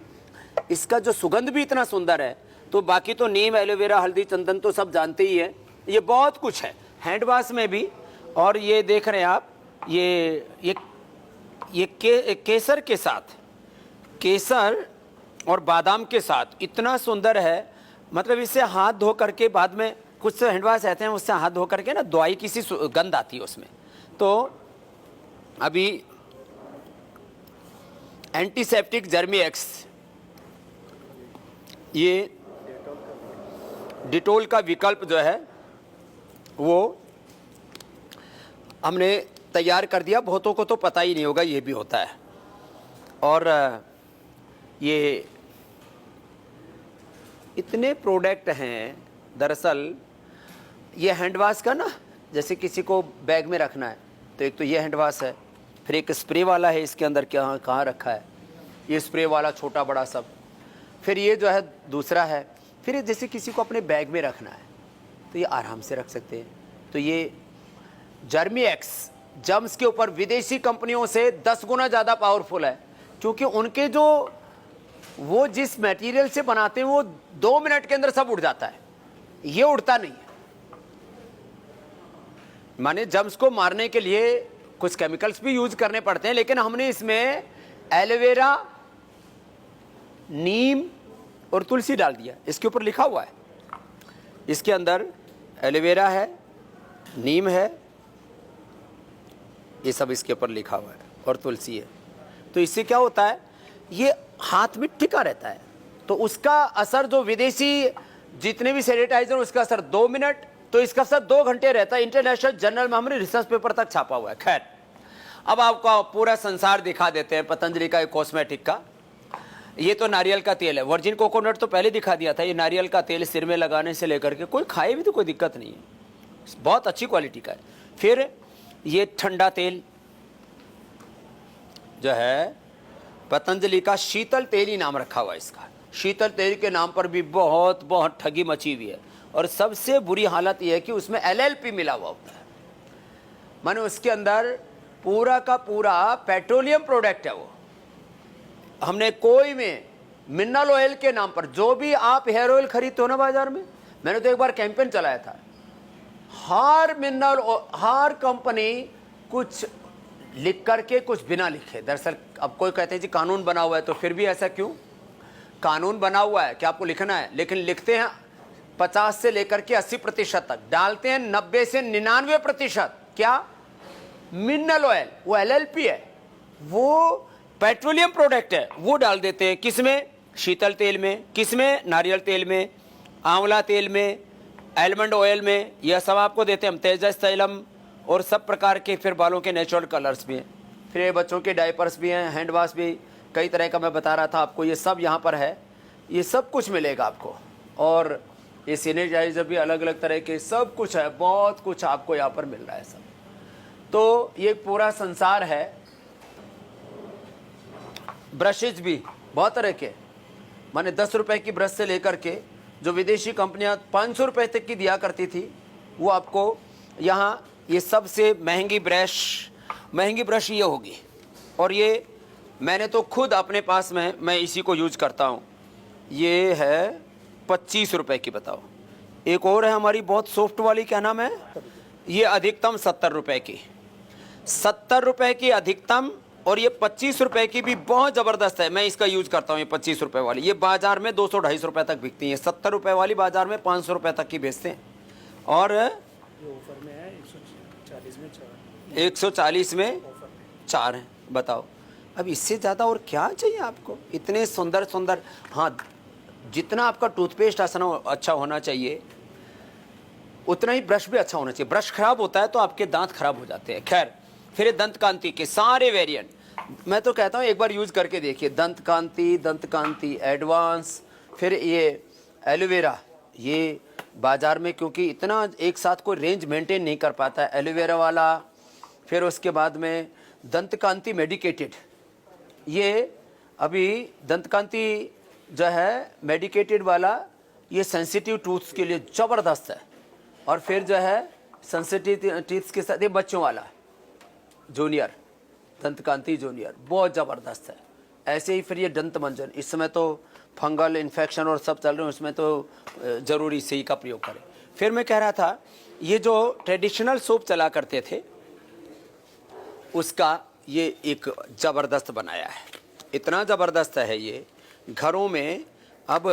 इसका जो सुगंध भी इतना सुंदर है। तो बाकी तो नीम, एलोवेरा, हल्दी, चंदन तो सब जानते ही हैं। ये बहुत कुछ है हैंड वाश में भी। और ये देख रहे हैं आप, ये केसर के साथ, केसर और बादाम के साथ इतना सुंदर है। मतलब इससे हाथ धो करके बाद में, कुछ से हैंड वाश रहते हैं उससे हाथ धो करके ना दवाई की सी गंध आती है उसमें। तो अभी एंटीसेप्टिक जर्मी एक्स, ये डिटोल का विकल्प जो है वो हमने तैयार कर दिया। बहुतों को तो पता ही नहीं होगा ये भी होता है। और ये इतने प्रोडक्ट हैं। दरअसल ये हैंड वाश का ना, जैसे किसी को बैग में रखना है, तो एक तो ये हैंड वाश है, फिर एक स्प्रे वाला है, इसके अंदर क्या कहाँ रखा है, ये स्प्रे वाला छोटा बड़ा सब, फिर ये जो है दूसरा है। फिर जैसे किसी को अपने बैग में रखना है तो ये आराम से रख सकते हैं। तो ये जर्मी एक्स जर्म्स के ऊपर विदेशी कंपनियों से 10 गुना ज़्यादा पावरफुल है, क्योंकि उनके जो वो जिस मटेरियल से बनाते हैं वो 2 मिनट के अंदर सब उड़ जाता है, ये उड़ता नहीं है। माने जर्म्स को मारने के लिए कुछ केमिकल्स भी यूज करने पड़ते हैं, लेकिन हमने इसमें एलोवेरा, नीम और तुलसी डाल दिया। इसके ऊपर लिखा हुआ है, इसके अंदर एलोवेरा है, नीम है, ये सब इसके ऊपर लिखा हुआ है, और तुलसी है। तो इससे क्या होता है, ये हाथ में टिका रहता है। तो उसका असर जो विदेशी जितने भी सैनिटाइजर, उसका असर 2 मिनट, तो इसका असर 2 घंटे रहता है। इंटरनेशनल जर्नल में हमने रिसर्च पेपर तक छापा हुआ है। खैर, अब आपको पूरा संसार दिखा देते हैं पतंजलि का कॉस्मेटिक का। ये तो नारियल का तेल है, वर्जिन कोकोनट तो पहले दिखा दिया था। ये नारियल का तेल सिर में लगाने से लेकर के कोई खाए भी तो कोई दिक्कत नहीं है, बहुत अच्छी क्वालिटी का है। फिर ये ठंडा तेल जो है, पतंजलि का शीतल तेल ही नाम रखा हुआ है इसका। शीतल तेल के नाम पर भी बहुत बहुत ठगी मची हुई है। और सबसे बुरी हालत यह है कि उसमें एलएलपी मिला हुआ होता है, माने उसके अंदर पूरा का पूरा पेट्रोलियम प्रोडक्ट है वो। हमने कोई में मिनरल ऑयल के नाम पर जो भी आप हेयर ऑयल खरीदते हो ना बाजार में, मैंने तो एक बार कैंपेन चलाया था, हर कंपनी कुछ लिख करके कुछ बिना लिखे। दरअसल अब कोई कहते हैं जी कानून बना हुआ है, तो फिर भी ऐसा क्यों? कानून बना हुआ है कि आपको लिखना है, लेकिन लिखते हैं 50 से लेकर के 80% तक, डालते हैं 90 से 99%। क्या? मिनरल ऑयल, वो एलएलपी है, वो पेट्रोलियम प्रोडक्ट है, वो डाल देते हैं। किसमें? शीतल तेल में, किसमें? नारियल तेल में, आंवला तेल में, आलमंड ऑयल में, यह सब आपको देते हैं हम, तेजस तैलम और सब प्रकार के फिर बालों के नेचुरल कलर्स भी हैं, फिर ये बच्चों के डायपर्स भी हैं, हैंड वॉश भी कई तरह का मैं बता रहा था आपको, ये सब यहाँ पर है, ये सब कुछ मिलेगा आपको। और ये सैनिटाइजर भी अलग अलग तरह के, सब कुछ है, बहुत कुछ आपको यहाँ पर मिल रहा है सब। तो ये पूरा संसार है। ब्रशेज भी बहुत तरह के, माने 10 रुपए की ब्रश से लेकर के जो विदेशी कंपनियां 500 रुपए तक की दिया करती थी, वो आपको यहाँ ये सबसे महंगी ब्रश ये होगी। और ये मैंने तो खुद अपने पास में, मैं इसी को यूज करता हूँ, ये है 25 रुपए की। बताओ, एक और है हमारी बहुत सॉफ्ट वाली, क्या नाम है, ये अधिकतम 70 रुपए की, 70 रुपए की अधिकतम। और ये 25 रुपए की भी बहुत ज़बरदस्त है, मैं इसका यूज करता हूँ। ये 25 रुपए वाली ये बाजार में 200-250 रुपए तक बिकती है, 70 रुपए वाली बाजार में 500 रुपए तक की बेचते हैं। और ऑफर में है 140 में 4, 140 में 4 हैं। बताओ, अब इससे ज़्यादा और क्या चाहिए आपको? इतने सुंदर सुंदर। हाँ, जितना आपका टूथपेस्ट अच्छा होना चाहिए, उतना ही ब्रश भी अच्छा होना चाहिए। ब्रश खराब होता है तो आपके दांत खराब हो जाते हैं। खैर, फिर दंत कांति के सारे वेरिएंट, मैं तो कहता हूँ एक बार यूज करके देखिए। दंत कांति एडवांस, फिर ये एलोवेरा, ये बाजार में क्योंकि इतना एक साथ कोई रेंज मेंटेन नहीं कर पाता है, एलोवेरा वाला। फिर उसके बाद में दंत कांति मेडिकेटेड, ये अभी दंत कांति जो है मेडिकेटेड वाला, ये सेंसिटिव टूथ्स के लिए ज़बरदस्त है। और फिर जो है सेंसिटिव टीथ्स के साथ ये बच्चों वाला जूनियर, दंत कांति जूनियर, बहुत ज़बरदस्त है। ऐसे ही फिर ये दंत मंजन, इस समय तो फंगल इन्फेक्शन और सब चल रहे हैं, उसमें तो ज़रूरी से ही का प्रयोग करें। फिर मैं कह रहा था, ये जो ट्रेडिशनल सोप चला करते थे, उसका ये एक ज़बरदस्त बनाया है, इतना ज़बरदस्त है ये, घरों में अब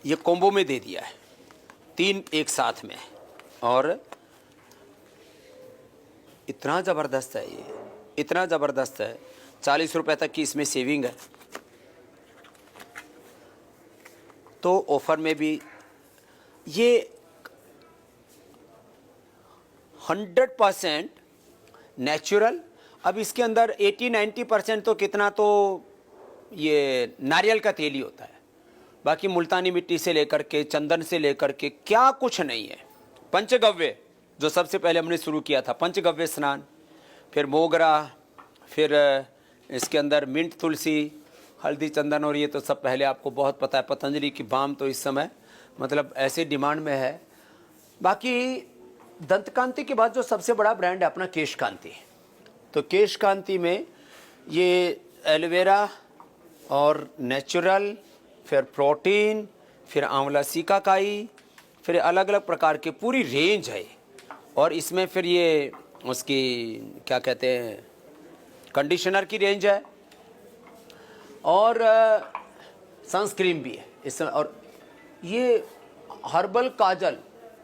ये कॉम्बो में दे दिया है, 3 एक साथ में। और इतना ज़बरदस्त है ये, इतना ज़बरदस्त है, 40 रुपए तक की इसमें सेविंग है। तो ऑफ़र में भी ये 100% नेचुरल। अब इसके अंदर 80-90% तो कितना तो ये नारियल का तेल ही होता है, बाकी मुल्तानी मिट्टी से लेकर के, चंदन से लेकर के क्या कुछ नहीं है। पंचगव्य जो सबसे पहले हमने शुरू किया था, पंचगव्य स्नान, फिर मोगरा, फिर इसके अंदर मिंट, तुलसी, हल्दी, चंदन, और ये तो सब पहले आपको बहुत पता है। पतंजलि की बाम तो इस समय मतलब ऐसे डिमांड में है। बाकी दंत कांति के बाद जो सबसे बड़ा ब्रांड है अपना केश कांति, तो केश कांति में ये एलोवेरा और नेचुरल, फिर प्रोटीन, फिर आंवला सीकाकाई, फिर अलग अलग प्रकार के पूरी रेंज है। और इसमें फिर ये उसकी क्या कहते हैं, कंडीशनर की रेंज है, और सनस्क्रीन भी है इसमें। और ये हर्बल काजल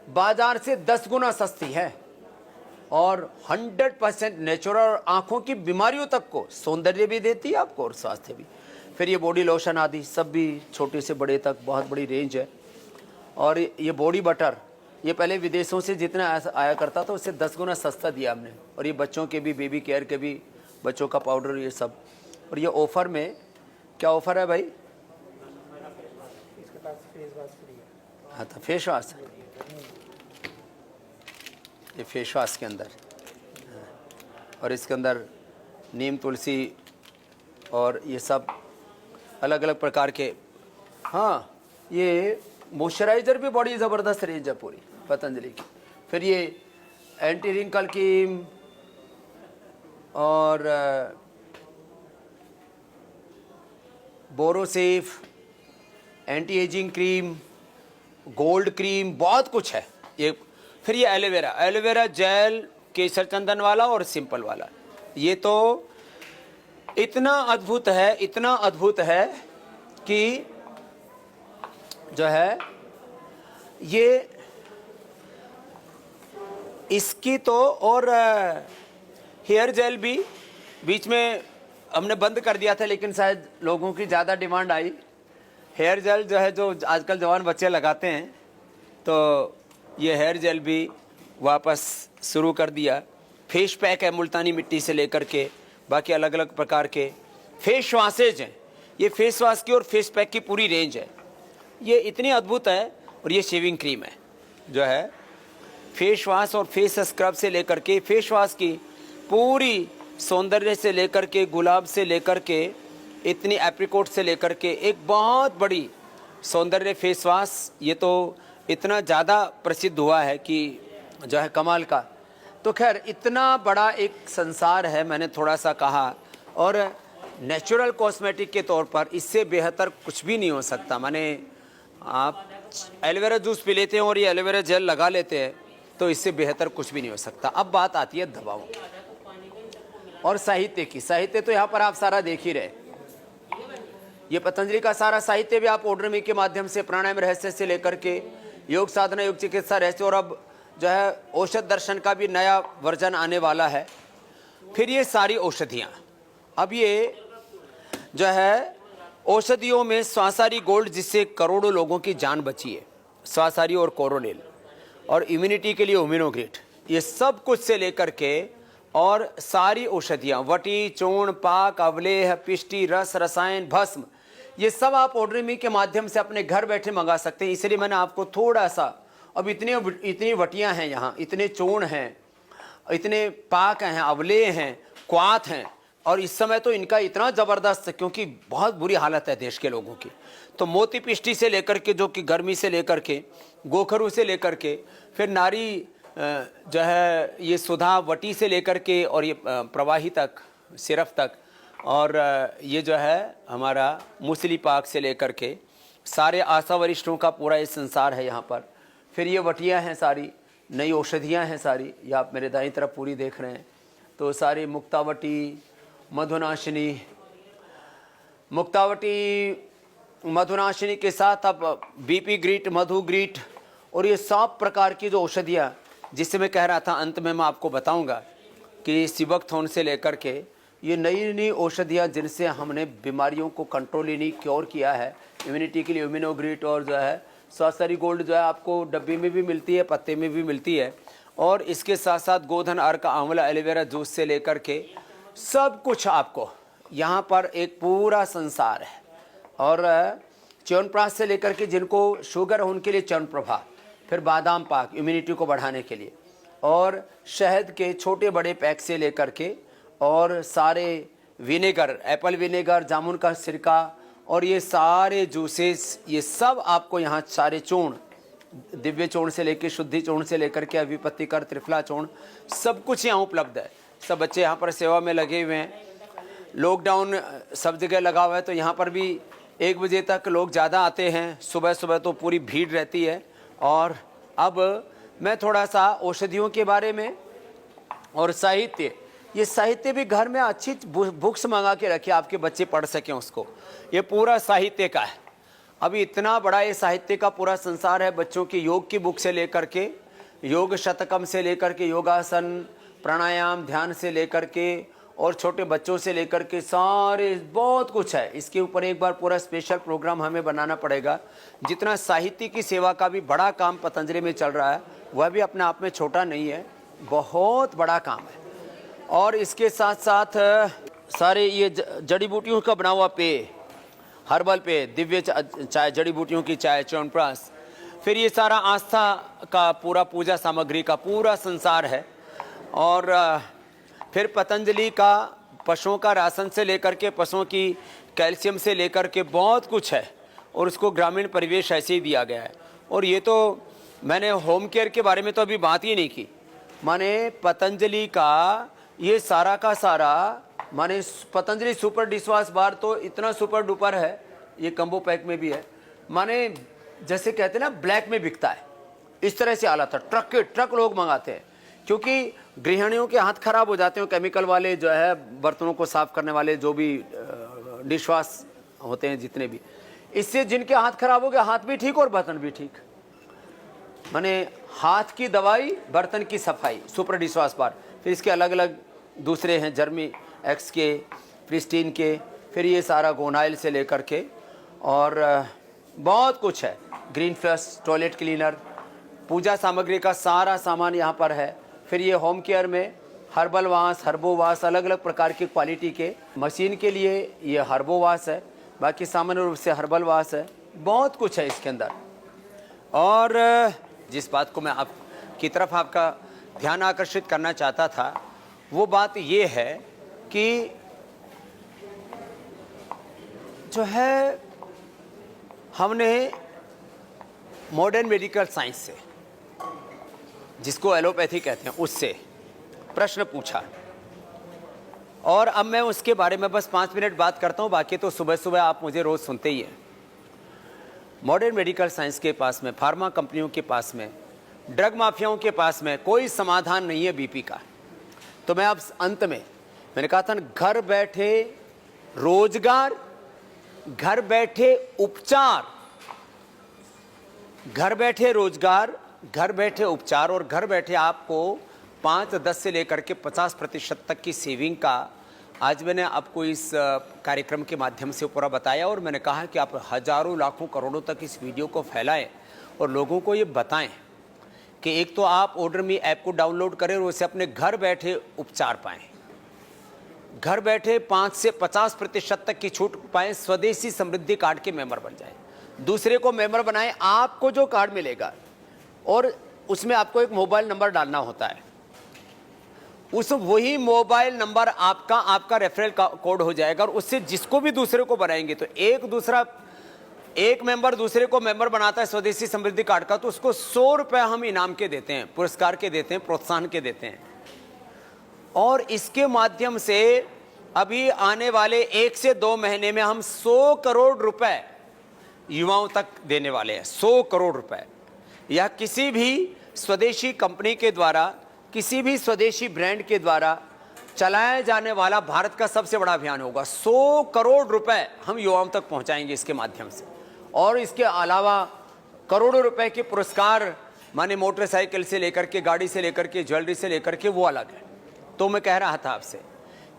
बाजार से 10 गुना सस्ती है और 100% नेचुरल, और आँखों की बीमारियों तक को सौंदर्य भी देती है आपको और स्वास्थ्य भी। फिर ये बॉडी लोशन आदि सब भी, छोटे से बड़े तक बहुत बड़ी रेंज है। और ये बॉडी बटर, ये पहले विदेशों से जितना आया करता था उससे 10 गुना सस्ता दिया हमने। और ये बच्चों के भी, बेबी केयर के भी, बच्चों का पाउडर, ये सब। और ये ऑफ़र में क्या ऑफ़र है भाई? इसके पास फेस वॉश फ्री है। हाँ, तो फेस वॉश, ये फेस वॉश के अंदर, और इसके अंदर नीम, तुलसी और ये सब अलग अलग प्रकार के हाँ, ये मॉइस्चराइज़र भी बड़ी ज़बरदस्त रेंज है पूरी पतंजलि की। फिर ये एंटी रिंकल क्रीम और बोरोसेफ, anti ageing cream, gold cream, बहुत कुछ है ये। फिर ये एलोवेरा, एलोवेरा जेल, केसर चंदन वाला और सिंपल वाला। ये तो इतना अद्भुत है, इतना अद्भुत है कि जो है ये इसकी तो, और हेयर जेल भी बीच में हमने बंद कर दिया था, लेकिन शायद लोगों की ज़्यादा डिमांड आई। हेयर जेल जो है, जो आजकल जवान बच्चे लगाते हैं, तो ये हेयर जेल भी वापस शुरू कर दिया। फेस पैक है मुल्तानी मिट्टी से लेकर के बाकी अलग अलग प्रकार के फेस वॉशेज हैं। ये फेस वॉश की और फेस पैक की पूरी रेंज है, ये इतनी अद्भुत है। और ये शेविंग क्रीम है जो है, फेस वॉश और फेस स्क्रब से लेकर के फेस वॉश की पूरी सौंदर्य से लेकर के, गुलाब से लेकर के, इतनी एप्रिकॉट से लेकर के एक बहुत बड़ी सौंदर्य फेस वॉश। ये तो इतना ज़्यादा प्रसिद्ध हुआ है कि जो है कमाल का। तो खैर इतना बड़ा एक संसार है, मैंने थोड़ा सा कहा। और नेचुरल कॉस्मेटिक के तौर पर इससे बेहतर कुछ भी नहीं हो सकता। माने आप एलोवेरा जूस पी लेते हैं और ये एलोवेरा जेल लगा लेते हैं, तो इससे बेहतर कुछ भी नहीं हो सकता। अब बात आती है दवाओं की और साहित्य की। साहित्य तो यहाँ पर आप सारा देख ही रहे। ये पतंजलि का सारा साहित्य भी आप ऑर्डर के माध्यम से, प्राणायाम रहस्य से लेकर के योग साधना, योग चिकित्सा रहस्य, और अब जो है औषध दर्शन का भी नया वर्जन आने वाला है। फिर ये सारी औषधियाँ, अब ये जो है औषधियों में स्वासारी गोल्ड, जिससे करोड़ों लोगों की जान बची है, स्वासारी और कोरोनिल, और इम्यूनिटी के लिए ओमिनोग्रेट, ये सब कुछ से लेकर के और सारी औषधियाँ, वटी, चूर्ण, पाक, अवलेह, पिष्टि, रस, रसायन, भस्म, ये सब आप ऑर्डर मी के माध्यम से अपने घर बैठे मंगा सकते हैं। इसलिए मैंने आपको थोड़ा सा, अब इतनी वटियाँ हैं यहाँ, इतने चूर्ण हैं, इतने पाक हैं, अवलेह हैं, क्वाथ हैं, और इस समय तो इनका इतना ज़बरदस्त, क्योंकि बहुत बुरी हालत है देश के लोगों की। तो मोती पिष्टि से लेकर के, जो कि गर्मी से लेकर के, गोखरू से लेकर के, फिर नारी जो है ये सुधा वटी से लेकर के, और ये प्रवाही तक, सिरफ तक, और ये जो है हमारा मूसली पाक से लेकर के सारे आशा वरिष्ठों का पूरा ये संसार है यहाँ पर। फिर ये वटियाँ हैं सारी, नई औषधियाँ हैं सारी, ये आप मेरे दाईं तरफ पूरी देख रहे हैं। तो सारी मुक्तावटी, मधुनाशिनी, मधुनाशिनी के साथ अब बीपी ग्रीट, मधु ग्रीट, और ये सब प्रकार की जो औषधियाँ, जिससे मैं कह रहा था अंत में मैं आपको बताऊंगा कि सिबकथॉर्न से लेकर के ये नई नई औषधियाँ, जिनसे हमने बीमारियों को कंट्रोल यानी क्योर किया है। इम्यूनिटी के लिए इम्यूनोग्रीट, और जो है स्वासारी गोल्ड जो है आपको डब्बी में भी मिलती है, पत्ते में भी मिलती है, और इसके साथ साथ गोधन अर्क, आंवला, एलोवेरा जूस से लेकर के सब कुछ आपको यहाँ पर एक पूरा संसार है। और च्यवनप्राश से लेकर के जिनको शुगर हो उनके लिए च्यवनप्रभा, फिर बादाम पाक इम्यूनिटी को बढ़ाने के लिए, और शहद के छोटे बड़े पैक से लेकर के, और सारे विनेगर, एप्पल विनेगर, जामुन का सिरका, और ये सारे जूसेस, ये सब आपको यहाँ सारे चूर्ण, दिव्य चूर्ण से लेकर शुद्धि चूर्ण से लेकर के अभिपत्तिकर, त्रिफला चूर्ण, सब कुछ यहाँ उपलब्ध है। सब बच्चे यहाँ पर सेवा में लगे हुए हैं। लॉकडाउन सब जगह लगा हुआ है, तो यहाँ पर भी 1 बजे तक लोग ज़्यादा आते हैं। सुबह सुबह तो पूरी भीड़ रहती है। और अब मैं थोड़ा सा औषधियों के बारे में और साहित्य, ये साहित्य भी घर में अच्छी बुक्स मंगा के रखिए, आपके बच्चे पढ़ सकें उसको। ये पूरा साहित्य का है। अभी इतना बड़ा ये साहित्य का पूरा संसार है। बच्चों की योग की बुक से लेकर के, योग शतकम से लेकर के, योगासन, प्राणायाम, ध्यान से लेकर के, और छोटे बच्चों से लेकर के सारे बहुत कुछ है। इसके ऊपर एक बार पूरा स्पेशल प्रोग्राम हमें बनाना पड़ेगा। जितना साहित्य की सेवा का भी बड़ा काम पतंजलि में चल रहा है, वह भी अपने आप में छोटा नहीं है, बहुत बड़ा काम है। और इसके साथ साथ सारे ये जड़ी बूटियों का बना हुआ पेय, हर्बल पेय, दिव्य चाय, जड़ी बूटियों की चाय, च्यवनप्राश, फिर ये सारा आस्था का पूरा पूजा सामग्री का पूरा संसार है। और फिर पतंजलि का पशुओं का राशन से लेकर के, पशुओं की कैल्शियम से लेकर के बहुत कुछ है। और उसको ग्रामीण परिवेश ऐसे ही दिया गया है। और ये तो मैंने होम केयर के बारे में तो अभी बात ही नहीं की। माने पतंजलि का ये सारा का सारा, माने पतंजलि सुपर डिशवॉश बार तो इतना सुपर डुपर है, ये कम्बो पैक में भी है, माने जैसे कहते हैं ना ब्लैक में बिकता है, इस तरह से आला था। ट्रक के ट्रक लोग मंगाते हैं, क्योंकि गृहिणियों के हाथ खराब हो जाते हैं, केमिकल वाले जो है बर्तनों को साफ करने वाले जो भी डिशवॉश होते हैं जितने भी, इससे जिनके हाथ खराब हो गए, हाथ भी ठीक और बर्तन भी ठीक। माने हाथ की दवाई, बर्तन की सफाई, सुपर डिशवॉश बार। फिर इसके अलग अलग दूसरे हैं, जर्मी एक्स के, प्रिस्टीन के, फिर ये सारा गोनाइल से लेकर के और बहुत कुछ है। ग्रीन फ्लश टॉयलेट क्लीनर, पूजा सामग्री का सारा सामान यहाँ पर है। फिर ये होम केयर में हर्बल वाश, हर्बो वाश, अलग अलग प्रकार की क्वालिटी के। मशीन के लिए ये हर्बो वाश है, बाकी सामान्य रूप से हर्बल वाश है। बहुत कुछ है इसके अंदर। और जिस बात को मैं आपकी तरफ आपका ध्यान आकर्षित करना चाहता था, वो बात ये है कि जो है हमने मॉडर्न मेडिकल साइंस से, जिसको एलोपैथी कहते हैं, उससे प्रश्न पूछा और अब मैं उसके बारे में बस 5 मिनट बात करता हूँ। बाकी तो सुबह सुबह आप मुझे रोज़ सुनते ही हैं। मॉडर्न मेडिकल साइंस के पास में, फार्मा कंपनियों के पास में, ड्रग माफियाओं के पास में कोई समाधान नहीं है बीपी का। तो मैं अब अंत में मैंने कहा था, घर बैठे रोजगार, घर बैठे उपचार, घर बैठे रोजगार, घर बैठे उपचार और घर बैठे आपको 5-10 से लेकर के 50% तक की सेविंग का आज मैंने आपको इस कार्यक्रम के माध्यम से पूरा बताया। और मैंने कहा कि आप हजारों लाखों करोड़ों तक इस वीडियो को फैलाएं और लोगों को ये बताएं कि एक तो आप ऑर्डर मी ऐप को डाउनलोड करें और उसे अपने घर बैठे उपचार पाएं, घर बैठे 5 से 50% तक की छूट पाएं, स्वदेशी समृद्धि कार्ड के मेंबर बन जाएं, दूसरे को मेंबर बनाएं। आपको जो कार्ड मिलेगा और उसमें आपको एक मोबाइल नंबर डालना होता है, उस वही मोबाइल नंबर आपका रेफरल कोड हो जाएगा और उससे जिसको भी दूसरे को बनाएंगे तो एक मेंबर दूसरे को मेंबर बनाता है स्वदेशी समृद्धि कार्ड का, तो उसको 100 रुपये हम इनाम के देते हैं, पुरस्कार के देते हैं, प्रोत्साहन के देते हैं। और इसके माध्यम से अभी आने वाले 1 से 2 महीने में हम 100 करोड़ रुपए युवाओं तक देने वाले हैं। 100 करोड़ रुपए या किसी भी स्वदेशी कंपनी के द्वारा, किसी भी स्वदेशी ब्रांड के द्वारा चलाया जाने वाला भारत का सबसे बड़ा अभियान होगा। 100 करोड़ रुपए हम युवाओं तक पहुंचाएंगे इसके माध्यम से। और इसके अलावा करोड़ों रुपए के पुरस्कार, माने मोटरसाइकिल से लेकर के, गाड़ी से लेकर के, ज्वेलरी से लेकर के, वो अलग है। तो मैं कह रहा था आपसे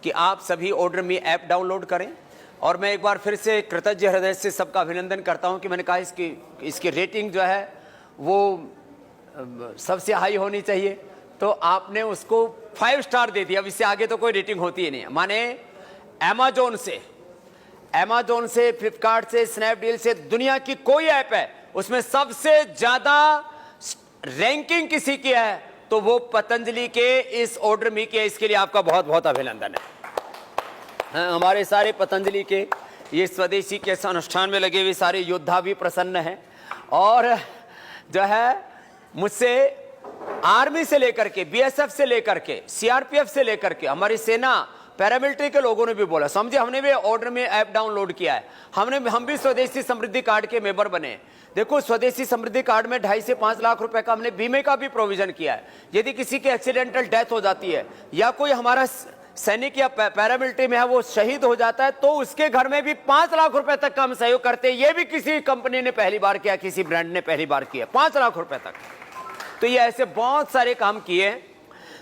कि आप सभी ऑर्डर मी ऐप डाउनलोड करें। और मैं एक बार फिर से कृतज्ञ हृदय से सबका अभिनंदन करता हूं कि मैंने कहा इसकी रेटिंग जो है वो सबसे हाई होनी चाहिए, तो आपने उसको 5 स्टार दे दिया। अब इससे आगे तो कोई रेटिंग होती ही नहीं है। माने अमेज़न से, फ्लिपकार्ट से, स्नैपडील से, दुनिया की कोई ऐप है उसमें सबसे ज्यादा रैंकिंग किसी की है तो वो पतंजलि के इस ऑर्डर मी के। इसके लिए आपका बहुत बहुत अभिनंदन है। हमारे सारे पतंजलि के ये स्वदेशी के अनुष्ठान में लगे हुए सारे योद्धा भी प्रसन्न हैं। और जो है मुझसे आर्मी से लेकर के, बीएसएफ से लेकर के, सीआरपीएफ से लेकर के, हमारी सेना, पैरामिलिट्री के लोगों ने भी बोला, समझे, हमने भी ऑर्डर में ऐप डाउनलोड किया है, हम भी स्वदेशी समृद्धि कार्ड के मेंबर बने। देखो, स्वदेशी समृद्धि कार्ड में 2.5 से 5 लाख रुपए का हमने बीमे का भी प्रोविजन किया है। यदि किसी की एक्सीडेंटल डेथ हो जाती है या कोई हमारा सैनिक या पैरामिलिट्री में है वो शहीद हो जाता है, तो उसके घर में भी 5 लाख रुपए तक का हम सहयोग करते हैं। ये भी किसी कंपनी ने पहली बार किया, किसी ब्रांड ने पहली बार किया, 5 लाख रुपए तक। तो ये ऐसे बहुत सारे काम किए।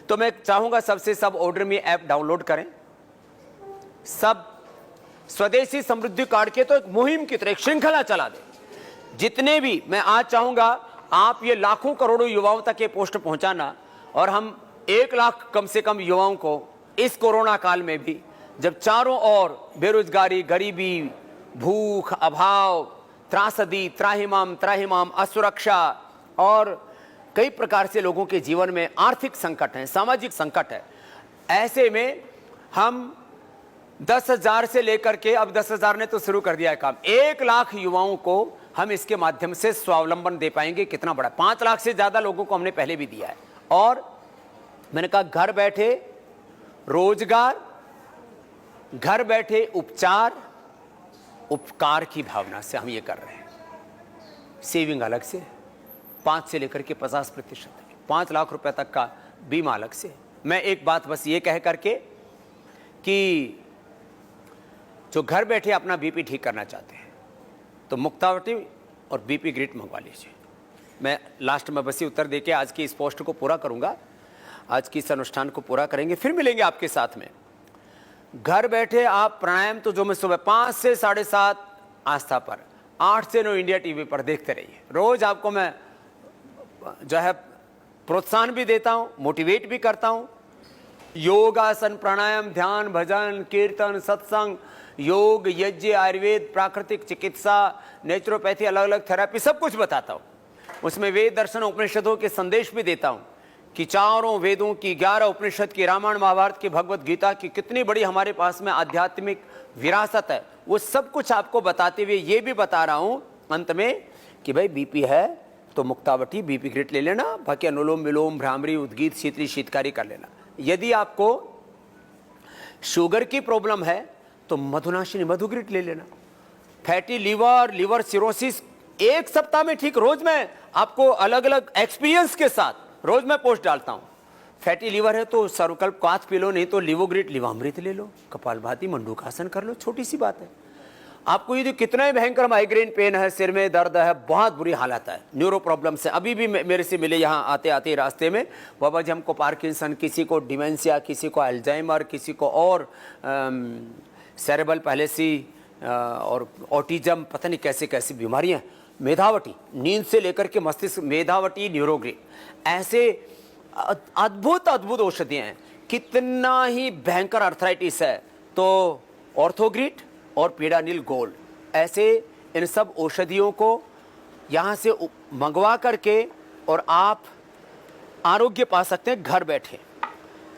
तो मैं चाहूंगा सबसे सब ऑर्डर मी ऐप डाउनलोड करें, सब स्वदेशी समृद्धि कार्ड के तो एक मुहिम की तरह एक श्रृंखला चला दें। जितने भी, मैं आज चाहूंगा आप ये लाखों करोड़ों युवाओं तक ये पोस्ट पहुंचाना, और हम 1 लाख कम से कम युवाओं को इस कोरोना काल में भी, जब चारों ओर बेरोजगारी, गरीबी, भूख, अभाव, त्रासदी, त्राहिमाम, असुरक्षा और कई प्रकार से लोगों के जीवन में आर्थिक संकट है, सामाजिक संकट है, ऐसे में हम 10,000 से लेकर के अब 10,000 ने तो शुरू कर दिया है काम, 1 लाख युवाओं को हम इसके माध्यम से स्वावलंबन दे पाएंगे। कितना बड़ा, 5 लाख से ज्यादा लोगों को हमने पहले भी दिया है। और मैंने कहा घर बैठे रोजगार, घर बैठे उपचार, उपकार की भावना से हम ये कर रहे हैं। सेविंग अलग से 5 से लेकर के 50%, 5 लाख रुपए तक का बीमा अलग से। मैं एक बात बस ये कह करके कि जो घर बैठे अपना बीपी ठीक करना चाहते हैं तो मुक्तावटी और बीपी ग्रिट मंगवा लीजिए। मैं लास्ट में बस ये उत्तर देके आज की इस पोस्ट को पूरा करूंगा, आज की इस अनुष्ठान को पूरा करेंगे, फिर मिलेंगे आपके साथ में। घर बैठे आप प्राणायाम तो जो मैं सुबह 5 से 7:30 आस्था पर, 8 से 9 इंडिया टीवी पर देखते रहिए। रोज आपको मैं जो है प्रोत्साहन भी देता हूं, मोटिवेट भी करता हूं। योगासन, प्राणायाम, ध्यान, भजन, कीर्तन, सत्संग, योग, यज्ञ, आयुर्वेद, प्राकृतिक चिकित्सा, नेचुरोपैथी, अलग अलग थेरेपी, सब कुछ बताता हूं। उसमें वेद, दर्शन, उपनिषदों के संदेश भी देता हूं कि चारों वेदों की, 11 उपनिषद की, रामायण महाभारत की, भगवत गीता की कितनी बड़ी हमारे पास में आध्यात्मिक विरासत है, वो सब कुछ आपको बताते हुए ये भी बता रहा हूं अंत में कि भाई बीपी है तो मुक्तावटी बीपी ग्रिट ले लेना, बाकी अनुलोम विलोम, भ्रामरी, उद्गीत, शीतली, शीतकारी कर लेना। यदि आपको शुगर की प्रॉब्लम है तो मधुनाशिनी मधुग्रिट ले लेना। फैटी लीवर, लिवर सिरोसिस 1 सप्ताह में ठीक। रोज मैं आपको अलग अलग एक्सपीरियंस के साथ रोज मैं पोस्ट डालता हूं। फैटी लीवर है तो सर्वकल्प क्वाथ पी लो, नहीं तो लिवोग्रिट, लिवामृत ले लो, कपालभाति, मंडूकासन कर लो, छोटी सी बात है। आपको ये जो कितना ही भयंकर माइग्रेन पेन है, सिर में दर्द है, बहुत बुरी हालत है, न्यूरो प्रॉब्लम्स है, अभी भी मेरे से मिले यहाँ आते आते रास्ते में, बाबा जी हमको पार्किंसन, किसी को डिमेंशिया, किसी को अल्जाइमर, किसी को और सेरेब्रल पैलेसी और ऑटिज्म, पता नहीं कैसे कैसी बीमारियाँ। मेधावटी, नींद से लेकर के मस्तिष्क, मेधावटी, न्यूरोग्रिट, ऐसे अद्भुत अद्भुत औषधियाँ हैं। कितना ही भयंकर अर्थराइटिस है तो ऑर्थोग्रिट और पीडानिल गोल्ड, ऐसे इन सब औषधियों को यहाँ से मंगवा करके और आप आरोग्य पा सकते हैं घर बैठे।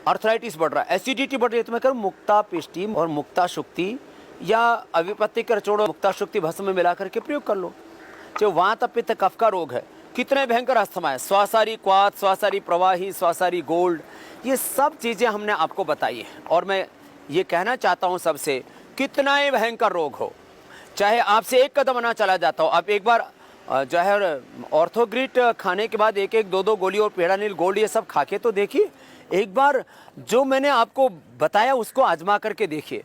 अर्थराइटिस बढ़ रहा है, एसिडिटी बढ़ रही है तो मैं करूँ मुक्ता पिष्टी और मुक्ता शुक्ति या अविपत्ति कर चोड़ो मुक्ता शुक्ति भस्म में मिला करके प्रयोग कर लो। जो वात पित्त कफ का रोग है, कितने भयंकर अस्थमा है, स्वासारी क्वाथ, स्वासारी प्रवाही, स्वासारी गोल्ड, ये सब चीज़ें हमने आपको बताई है। और मैं ये कहना चाहता हूँ सबसे, कितना ही भयंकर रोग हो, चाहे आपसे 1 कदम ना चला जाता हो, आप एक बार जो है ऑर्थोग्रिट खाने के बाद 1-1, 2-2 गोली और पेडानिल गोल्ड ये सब खा के तो देखिए। एक बार जो मैंने आपको बताया उसको आजमा करके देखिए,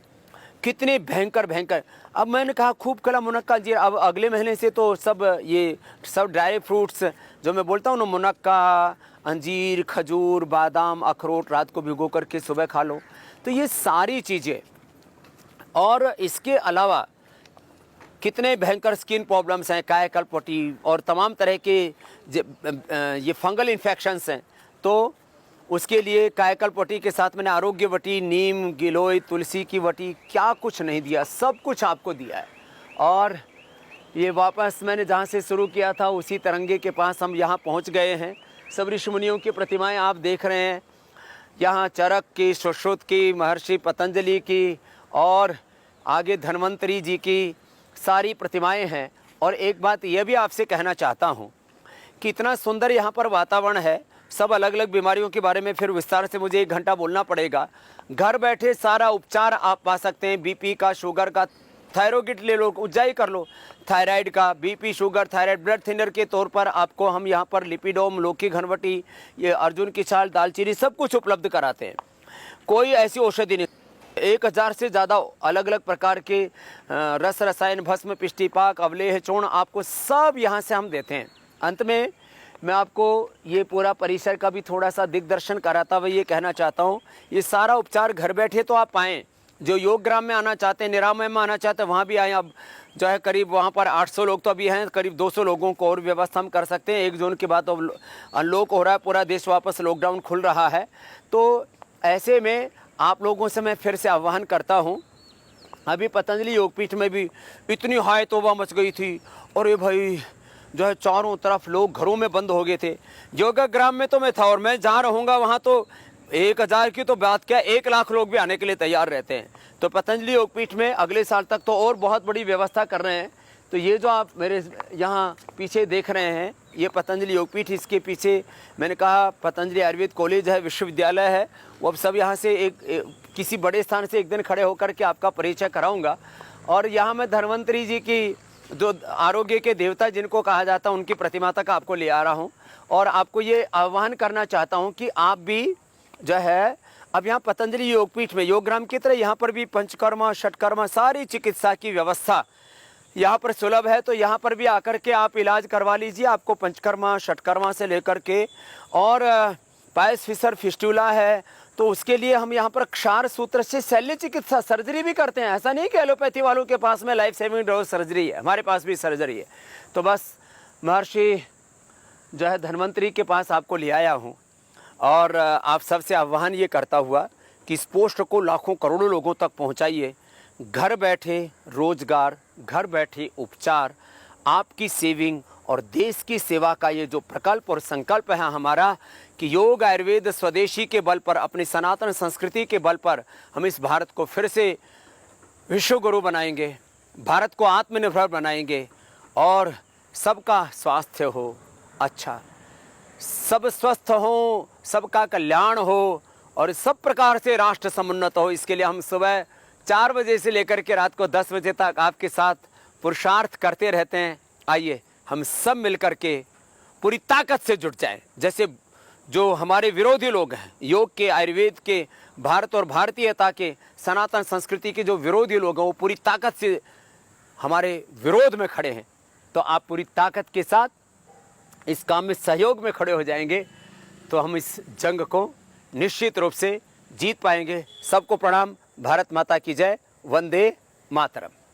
कितने भयंकर भयंकर। अब मैंने कहा खूब कला मुनक्का जी, अब अगले महीने से तो सब ये सब ड्राई फ्रूट्स जो मैं बोलता हूँ ना, मुनक्का, अंजीर, खजूर, बादाम, अखरोट रात को भिगो करके सुबह खा लो। तो ये सारी चीज़ें, और इसके अलावा कितने भयंकर स्किन प्रॉब्लम्स हैं, कायाकल्पवटी और तमाम तरह के ये फंगल इन्फेक्शंस हैं, तो उसके लिए कायाकल्पवटी के साथ मैंने आरोग्य वटी, नीम, गिलोय, तुलसी की वटी, क्या कुछ नहीं दिया, सब कुछ आपको दिया है। और ये वापस मैंने जहाँ से शुरू किया था उसी तिरंगे के पास हम यहाँ पहुँच गए हैं। सब ऋषि मुनियों की प्रतिमाएं आप देख रहे हैं, यहाँ चरक की, सुश्रुत की, महर्षि पतंजलि की और आगे धन्वंतरी जी की सारी प्रतिमाएं हैं। और एक बात यह भी आपसे कहना चाहता हूँ कि इतना सुंदर यहाँ पर वातावरण है, सब अलग अलग बीमारियों के बारे में फिर विस्तार से मुझे 1 घंटा बोलना पड़ेगा। घर बैठे सारा उपचार आप पा सकते हैं, बीपी का, शुगर का, थायरोइड ले लो, उज्जाई कर लो, थायराइड का, BP, sugar, thyroid, blood thinner के तौर पर आपको हम यहाँ पर लिपिडोम, लौकी घनवटी, ये अर्जुन की छाल, दालचीनी सब कुछ उपलब्ध कराते हैं। कोई ऐसी औषधि नहीं, 1000 से ज़्यादा अलग अलग प्रकार के रस, रसायन, भस्म, पिष्टिपाक, अवलेह, चूर्ण आपको सब यहाँ से हम देते हैं। अंत में मैं आपको ये पूरा परिसर का भी थोड़ा सा दिग्दर्शन कराता हुआ ये कहना चाहता हूँ, ये सारा उपचार घर बैठे तो आप पाएँ। जो योग ग्राम में आना चाहते हैं, निरामय में आना चाहते हैं, वहाँ भी आएँ। अब जो है करीब वहाँ पर 800 लोग तो अभी हैं, करीब 200 लोगों को और व्यवस्था हम कर सकते हैं। 1 जून के बाद तो अनलॉक हो रहा है, पूरा देश वापस लॉकडाउन खुल रहा है। तो ऐसे में आप लोगों से मैं फिर से आह्वान करता हूँ, अभी पतंजलि योगपीठ में भी इतनी हाय तौबा मच गई थी, और ये भाई जो है चारों तरफ लोग घरों में बंद हो गए थे। योगा ग्राम में तो मैं था, और मैं जहाँ रहूँगा वहाँ तो 1000 की तो बात क्या, 1 लाख लोग भी आने के लिए तैयार रहते हैं। तो पतंजलि योगपीठ में अगले साल तक तो और बहुत बड़ी व्यवस्था कर रहे हैं। तो ये जो आप मेरे यहाँ पीछे देख रहे हैं, ये पतंजलि योगपीठ, इसके पीछे मैंने कहा पतंजलि आयुर्वेद कॉलेज है, विश्वविद्यालय है। वो अब सब यहाँ से किसी बड़े स्थान से एक दिन खड़े होकर के आपका परिचय कराऊंगा। और यहाँ मैं धन्वंतरी जी की, जो आरोग्य के देवता जिनको कहा जाता है, उनकी प्रतिमा तक आपको ले आ रहा हूँ। और आपको ये आह्वान करना चाहता हूँ कि आप भी जो है अब यहाँ पतंजलि योगपीठ में योगग्राम की तरह यहाँ पर भी पंचकर्मा, षटकर्मा, सारी चिकित्सा की व्यवस्था यहाँ पर सुलभ है। तो यहाँ पर भी आकर के आप इलाज करवा लीजिए। आपको पंचकर्मा, षटकर्मा से लेकर के और पायस फिशर फिस्टुला है, तो उसके लिए हम यहाँ पर क्षार सूत्र से शल्य चिकित्सा सर्जरी भी करते हैं। ऐसा नहीं कि एलोपैथी वालों के पास में लाइफ सेविंग डोज सर्जरी है, हमारे पास भी सर्जरी है। तो बस महर्षि जो है धन्वंतरी के पास आपको ले आया हूँ। और आप सबसे आह्वान ये करता हुआ कि इस पोस्ट को लाखों करोड़ों लोगों तक पहुँचाइए। घर बैठे रोजगार, घर बैठे उपचार, आपकी सेविंग और देश की सेवा का ये जो प्रकल्प और संकल्प है हमारा कि योग आयुर्वेद स्वदेशी के बल पर, अपनी सनातन संस्कृति के बल पर हम इस भारत को फिर से विश्व गुरु बनाएंगे, भारत को आत्मनिर्भर बनाएंगे और सबका स्वास्थ्य हो अच्छा, सब स्वस्थ हो, सबका कल्याण हो और सब प्रकार से राष्ट्र समुन्नत हो। इसके लिए हम सुबह 4 बजे से लेकर के रात को 10 बजे तक आपके साथ पुरुषार्थ करते रहते हैं। आइए हम सब मिलकर के पूरी ताकत से जुट जाएं। जैसे जो हमारे विरोधी लोग हैं, योग के, आयुर्वेद के, भारत और भारतीयता के, सनातन संस्कृति के जो विरोधी लोग हैं, वो पूरी ताकत से हमारे विरोध में खड़े हैं। तो आप पूरी ताकत के साथ इस काम में सहयोग में खड़े हो जाएंगे तो हम इस जंग को निश्चित रूप से जीत पाएंगे। सबको प्रणाम। भारत माता की जय। वंदे मातरम।